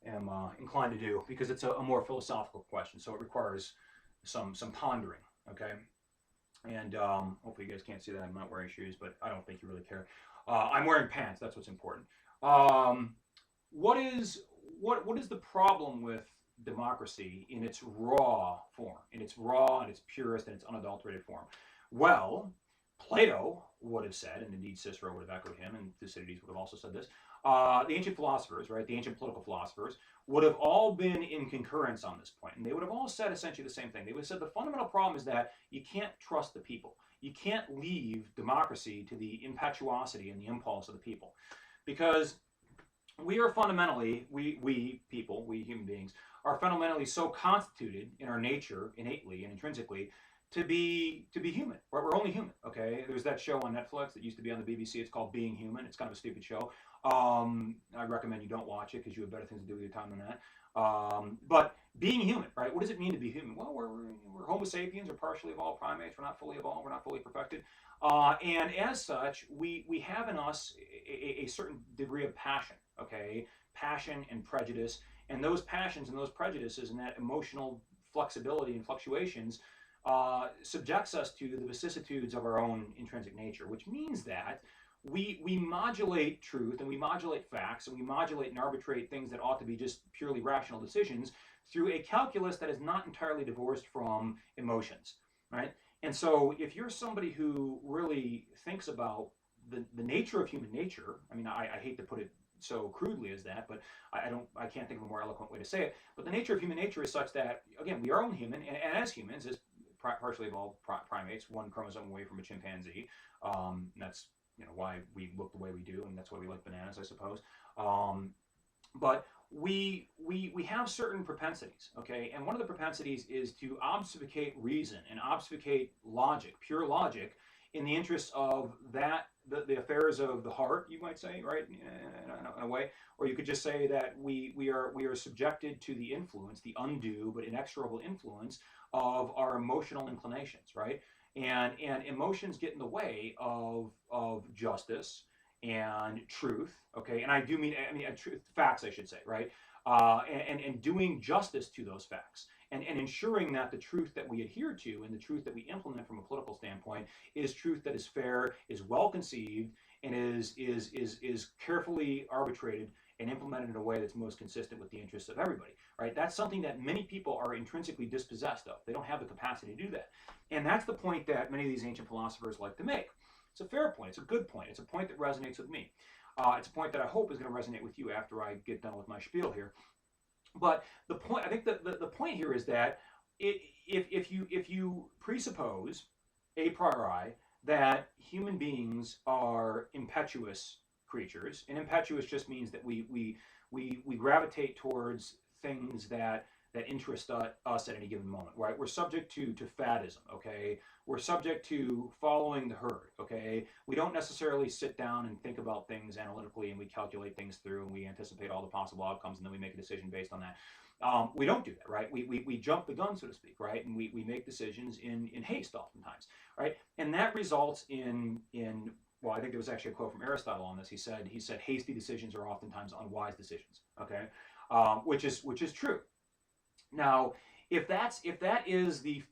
am inclined to do, because it's a more philosophical question, so it requires some pondering. Okay, and hopefully you guys can't see that I'm not wearing shoes, but I don't think you really care. I'm wearing pants. That's what's important. Um, what is what is the problem with democracy in its raw form, in its raw and its purest and its unadulterated form? Well, Plato would have said, and indeed Cicero would have echoed him, and Thucydides would have also said this. The ancient philosophers, right, the ancient political philosophers, would have all been in concurrence on this point, and they would have all said essentially the same thing. They would have said the fundamental problem is that you can't trust the people. You can't leave democracy to the impetuosity and the impulse of the people, because we are fundamentally, we people, we human beings, are fundamentally so constituted in our nature, innately and intrinsically, to be human. Right? We're only human. Okay. There's that show on Netflix that used to be on the BBC. It's called Being Human. It's kind of a stupid show. I recommend you don't watch it because you have better things to do with your time than that. But being human, right? What does it mean to be human? Well, we're Homo sapiens, or partially evolved primates. We're not fully evolved. We're not fully perfected. And as such, we have in us a certain degree of passion, okay? Passion and prejudice. And those passions and those prejudices and that emotional flexibility and fluctuations subjects us to the vicissitudes of our own intrinsic nature, which means that we modulate truth and we modulate facts and we modulate and arbitrate things that ought to be just purely rational decisions through a calculus that is not entirely divorced from emotions, right? And so if you're somebody who really thinks about the nature of human nature, I mean, I hate to put it so crudely as that, but I can't think of a more eloquent way to say it. But the nature of human nature is such that, again, we are only human, and as humans, as partially evolved primates, one chromosome away from a chimpanzee. That's why we look the way we do, and that's why we like bananas, I suppose. Um, but we have certain propensities, okay, and one of the propensities is to obfuscate reason and obfuscate logic, pure logic, in the interest of the affairs of the heart, you might say, right, in a way, or you could just say that we are subjected to the influence, the undue but inexorable influence of our emotional inclinations, right, and emotions get in the way of justice and truth, okay, and I mean truth, facts, I should say, right, and doing justice to those facts, and ensuring that the truth that we adhere to and the truth that we implement from a political standpoint is truth that is fair, is well conceived, and is carefully arbitrated and implemented in a way that's most consistent with the interests of everybody, right? That's something that many people are intrinsically dispossessed of. They don't have the capacity to do that, and that's the point that many of these ancient philosophers like to make. It's a fair point. It's a good point. It's a point that resonates with me. It's a point that I hope is going to resonate with you after I get done with my spiel here. But the point, I think the point here is that if you presuppose a priori that human beings are impetuous creatures, and impetuous just means that we gravitate towards things that interest us at any given moment, right? We're subject to faddism, okay? We're subject to following the herd, okay? We don't necessarily sit down and think about things analytically, and we calculate things through and we anticipate all the possible outcomes, and then we make a decision based on that. We don't do that, right? We jump the gun, so to speak, right? And we make decisions in haste oftentimes, right? And that results in well, I think there was actually a quote from Aristotle on this. He said hasty decisions are oftentimes unwise decisions, okay? Which is true. Now, if that is the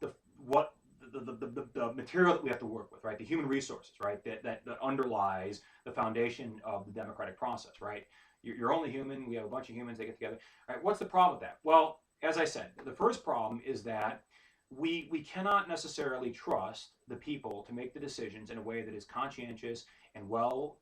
what the material that we have to work with, right? The human resources, right? That underlies the foundation of the democratic process, right? You're only human. We have a bunch of humans that get together. All right, what's the problem with that? Well, as I said, the first problem is that we cannot necessarily trust the people to make the decisions in a way that is conscientious and well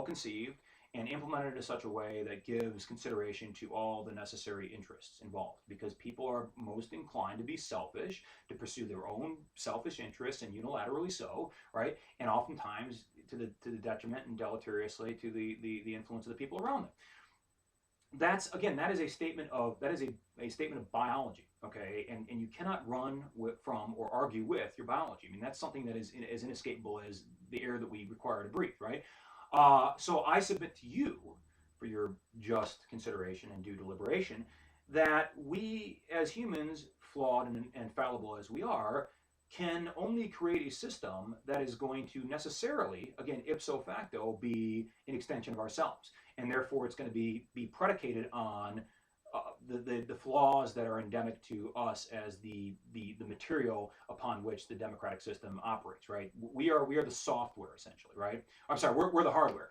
conceived and implemented in such a way that gives consideration to all the necessary interests involved, because people are most inclined to be selfish, to pursue their own selfish interests, and unilaterally so, right? And oftentimes to the detriment and deleteriously to the influence of the people around them. That's, again, that is a statement of statement of biology, okay? And you cannot run from or argue with your biology. I mean, that's something that is as inescapable as the air that we require to breathe, right? So I submit to you, for your just consideration and due deliberation, that we as humans, flawed and fallible as we are, can only create a system that is going to necessarily, again, ipso facto, be an extension of ourselves. And therefore, it's going to be predicated on the flaws that are endemic to us as the material upon which the democratic system operates, right? We are the software, essentially, right? I'm sorry, we're the hardware.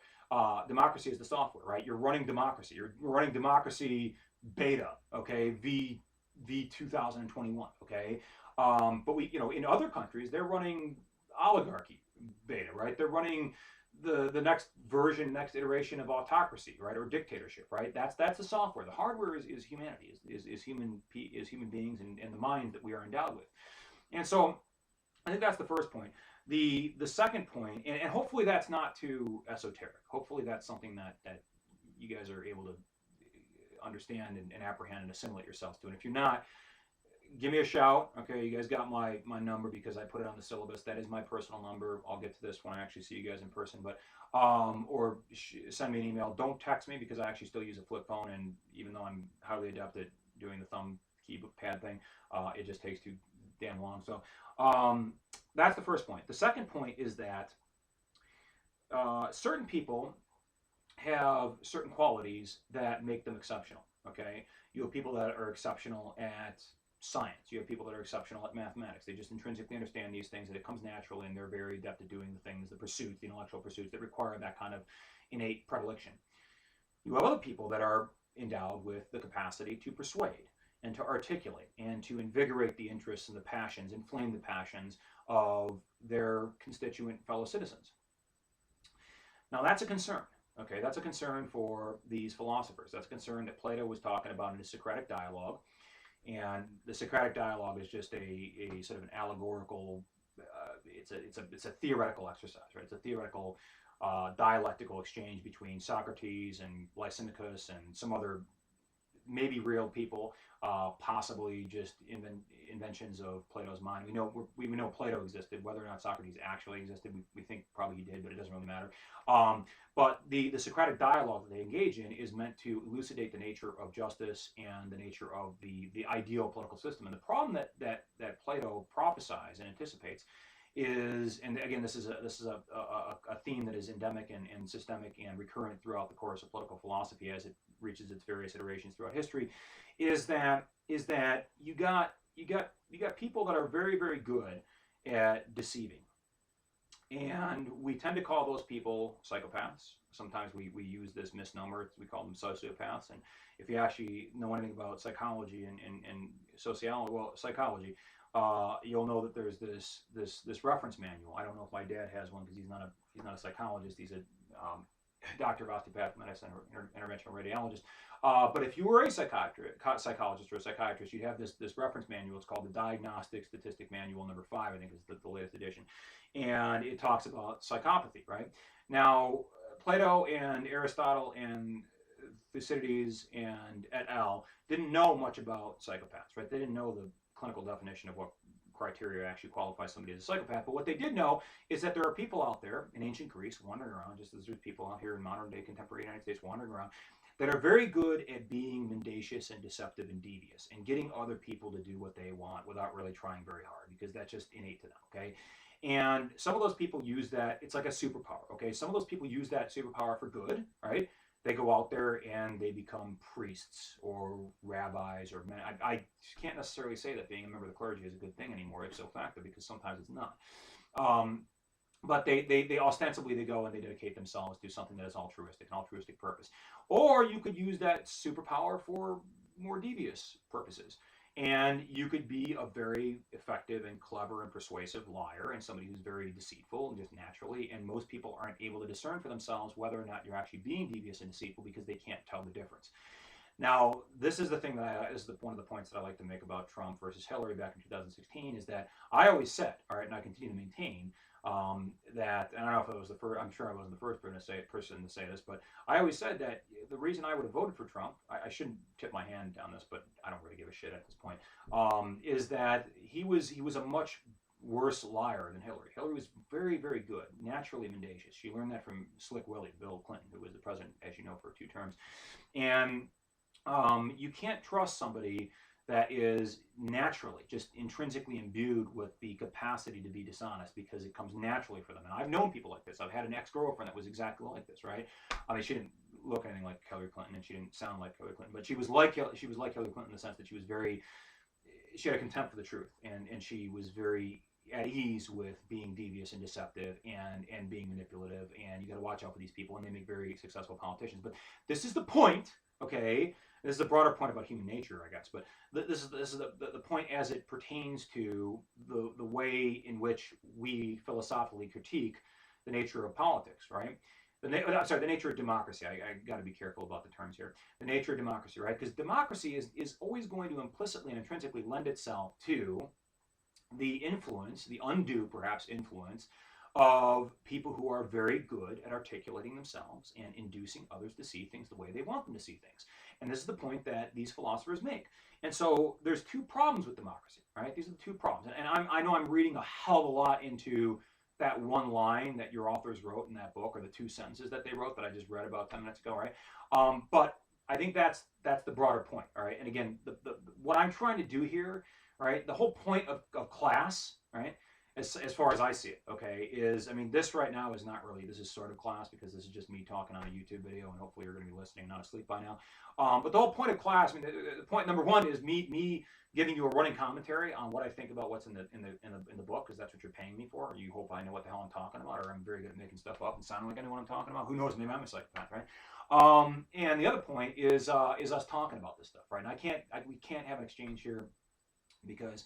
Democracy is the software, right? You're running democracy. You're running democracy beta, okay? V 2021, okay? But we, in other countries, they're running oligarchy beta, right? They're running the next version, next iteration of autocracy, right, or dictatorship, right? That's the software. The hardware is humanity, is human beings and the minds that we are endowed with. And so, I think that's the first point. The second point, and hopefully that's not too esoteric. Hopefully that's something that you guys are able to understand and apprehend and assimilate yourselves to. And if you're not, give me a shout. Okay, you guys got my number because I put it on the syllabus. That is my personal number. I'll get to this when I actually see you guys in person. But or send me an email. Don't text me because I actually still use a flip phone, and even though I'm highly adept at doing the thumb keypad thing, it just takes too damn long. So that's the first point. The second point is that certain people have certain qualities that make them exceptional. Okay, you have people that are exceptional at science. You have people that are exceptional at mathematics. They just intrinsically understand these things, that it comes naturally, and they're very adept at doing the things, the pursuits, the intellectual pursuits that require that kind of innate predilection. You have other people that are endowed with the capacity to persuade and to articulate and to invigorate the interests and the passions, inflame the passions of their constituent fellow citizens. Now that's a concern. Okay, that's a concern for these philosophers. That's a concern that Plato was talking about in his Socratic dialogue. And the Socratic dialogue is just a sort of an allegorical, it's a theoretical exercise, right? It's a theoretical dialectical exchange between Socrates and Lysimachus and some other maybe real people, possibly just inventions of Plato's mind. We know Plato existed. Whether or not Socrates actually existed, we think probably he did, but it doesn't really matter. But the Socratic dialogue that they engage in is meant to elucidate the nature of justice and the nature of the ideal political system. And the problem that Plato prophesies and anticipates is, and again, this is a theme that is endemic and systemic and recurrent throughout the course of political philosophy as it reaches its various iterations throughout history, is that you got people that are very, very good at deceiving. And we tend to call those people psychopaths. Sometimes we use this misnomer. We call them sociopaths. And if you actually know anything about psychology and sociology, well, psychology, you'll know that there's this reference manual. I don't know if my dad has one because he's not a psychologist. He's a doctor of osteopathic medicine or interventional radiologist. But if you were a psychologist or a psychiatrist, you'd have this reference manual. It's called the Diagnostic Statistic Manual number 5, I think is the latest edition. And it talks about psychopathy, right? Now, Plato and Aristotle and Thucydides and et al. Didn't know much about psychopaths, right? They didn't know the clinical definition of what criteria actually qualifies somebody as a psychopath. But what they did know is that there are people out there in ancient Greece wandering around, just as there's people out here in modern day contemporary United States wandering around, that are very good at being mendacious and deceptive and devious and getting other people to do what they want without really trying very hard, because that's just innate to them, okay? And some of those people use that, it's like a superpower, okay? Some of those people use that superpower for good, right? They go out there and they become priests or rabbis or men. I can't necessarily say that being a member of the clergy is a good thing anymore, ipso facto, because sometimes it's not. but they ostensibly they go and they dedicate themselves to something that is altruistic, an altruistic purpose. Or you could use that superpower for more devious purposes. And you could be a very effective and clever and persuasive liar and somebody who's very deceitful and just naturally. And most people aren't able to discern for themselves whether or not you're actually being devious and deceitful because they can't tell the difference. Now, this is the thing one of the points that I like to make about Trump versus Hillary back in 2016 is that I always said, all right, and I continue to maintain that, and I don't know if it was the first, I'm sure I wasn't the first person to say this, but I always said that the reason I would have voted for Trump, I shouldn't tip my hand down this, but I don't really give a shit at this point, is that he was a much worse liar than Hillary. Hillary was very, very good, naturally mendacious. She learned that from Slick Willie, Bill Clinton, who was the president, as you know, for 2 terms. And you can't trust somebody that is naturally, just intrinsically imbued with the capacity to be dishonest because it comes naturally for them. And I've known people like this. I've had an ex-girlfriend that was exactly like this, right? I mean, she didn't look anything like Hillary Clinton and she didn't sound like Hillary Clinton, but she was like Hillary Clinton in the sense that she had a contempt for the truth, and she was very at ease with being devious and deceptive and being manipulative. And you got to watch out for these people, and they make very successful politicians. But this is the point, okay? This is a broader point about human nature, I guess. But this is the point as it pertains to the way in which we philosophically critique the nature of politics, right? The nature of democracy. I got to be careful about the terms here. The nature of democracy, right? Because democracy is always going to implicitly and intrinsically lend itself to the influence, the undue perhaps influence of people who are very good at articulating themselves and inducing others to see things the way they want them to see things. And this is the point that these philosophers make. And so there's two problems with democracy, right? These are the two problems. And I know I'm reading a hell of a lot into that one line that your authors wrote in that book, or the 2 sentences that they wrote that I just read about 10 minutes ago, right? But I think that's the broader point, all right? And again, what I'm trying to do here, right, the whole point of class, right, as far as I see it, okay, is, I mean, this right now is not really, this is sort of class because this is just me talking on a YouTube video, and hopefully you're going to be listening, not asleep by now. But the whole point of class, I mean, the point number one is me giving you a running commentary on what I think about what's in the book, because that's what you're paying me for. Or you hope I know what the hell I'm talking about, or I'm very good at making stuff up and sounding like I know what I'm talking about. Who knows? Maybe I'm a psychopath, right? And the other point is us talking about this stuff, right? And we can't have an exchange here because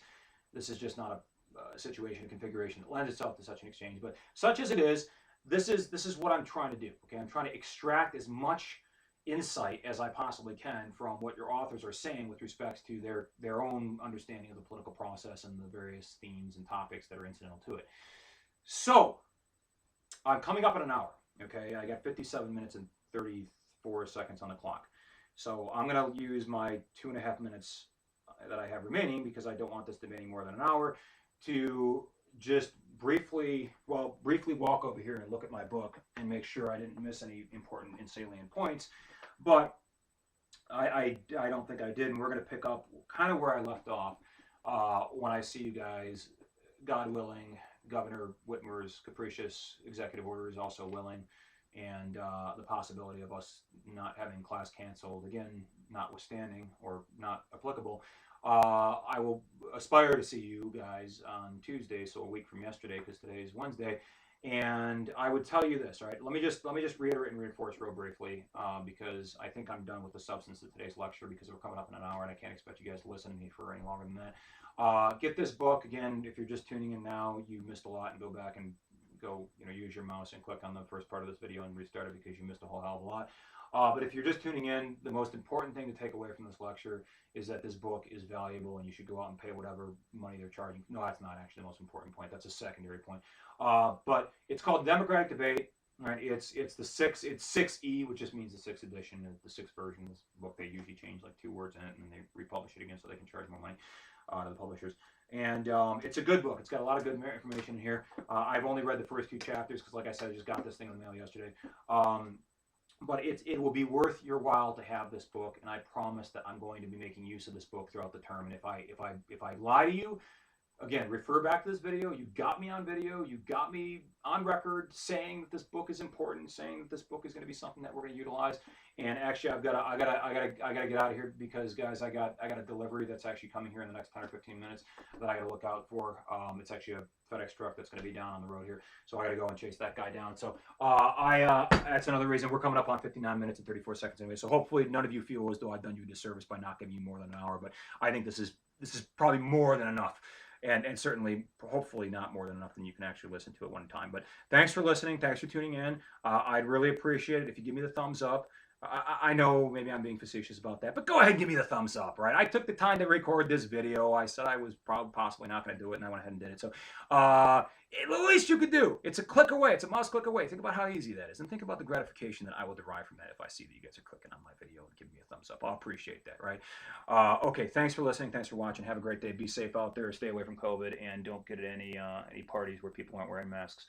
this is just not a situation, a configuration that lends itself to such an exchange. But such as it is, this is what I'm trying to do. Okay, I'm trying to extract as much insight as I possibly can from what your authors are saying with respect to their own understanding of the political process and the various themes and topics that are incidental to it. So I'm coming up in an hour. Okay, I got 57 minutes and 34 seconds on the clock. So I'm going to use my 2.5 minutes that I have remaining, because I don't want this to be any more than an hour, to just briefly walk over here and look at my book and make sure I didn't miss any important and salient points. But I don't think I did, and we're going to pick up kind of where I left off when I see you guys, God willing. Governor Whitmer's capricious executive order is also willing, and the possibility of us not having class canceled, again, notwithstanding or not applicable. I will aspire to see you guys on Tuesday, so a week from yesterday, because today is Wednesday. And I would tell you this, right? Let me just reiterate and reinforce real briefly, because I think I'm done with the substance of today's lecture, because we're coming up in an hour, and I can't expect you guys to listen to me for any longer than that. Get this book. Again, if you're just tuning in now, you missed a lot, and go back and use your mouse and click on the first part of this video and restart it, because you missed a whole hell of a lot. But if you're just tuning in, the most important thing to take away from this lecture is that this book is valuable, and you should go out and pay whatever money they're charging. No, that's not actually the most important point. That's a secondary point. But it's called Democratic Debate. Right? It's 6E, which just means the 6th edition, the 6th version of this book. They usually change like 2 words in it, and then they republish it again so they can charge more money to the publishers. And it's a good book. It's got a lot of good information here. I've only read the first 2 chapters because, like I said, I just got this thing in the mail yesterday. But it will be worth your while to have this book, and I promise that I'm going to be making use of this book throughout the term. And if I lie to you, Again, refer back to this video. You got me on video. You got me on record saying that this book is important, saying that this book is going to be something that we're going to utilize. And actually, I gotta get out of here because, guys, I got a delivery that's actually coming here in the next 10 or 15 minutes that I got to look out for. It's actually a FedEx truck that's going to be down on the road here, so I got to go and chase that guy down. So that's another reason we're coming up on 59 minutes and 34 seconds anyway. So hopefully none of you feel as though I've done you a disservice by not giving you more than an hour, but I think this is probably more than enough. And certainly, hopefully, not more than enough than you can actually listen to at one time. But thanks for listening. Thanks for tuning in. I'd really appreciate it if you give me the thumbs up. I know maybe I'm being facetious about that, but go ahead and give me the thumbs up, right? I took the time to record this video. I said I was possibly not going to do it, and I went ahead and did it. So at least you could do. It's a click away. It's a mouse click away. Think about how easy that is, and think about the gratification that I will derive from that if I see that you guys are clicking on my video and giving me a thumbs up. I'll appreciate that, right? Okay, thanks for listening. Thanks for watching. Have a great day. Be safe out there. Stay away from COVID, and don't get at any parties where people aren't wearing masks.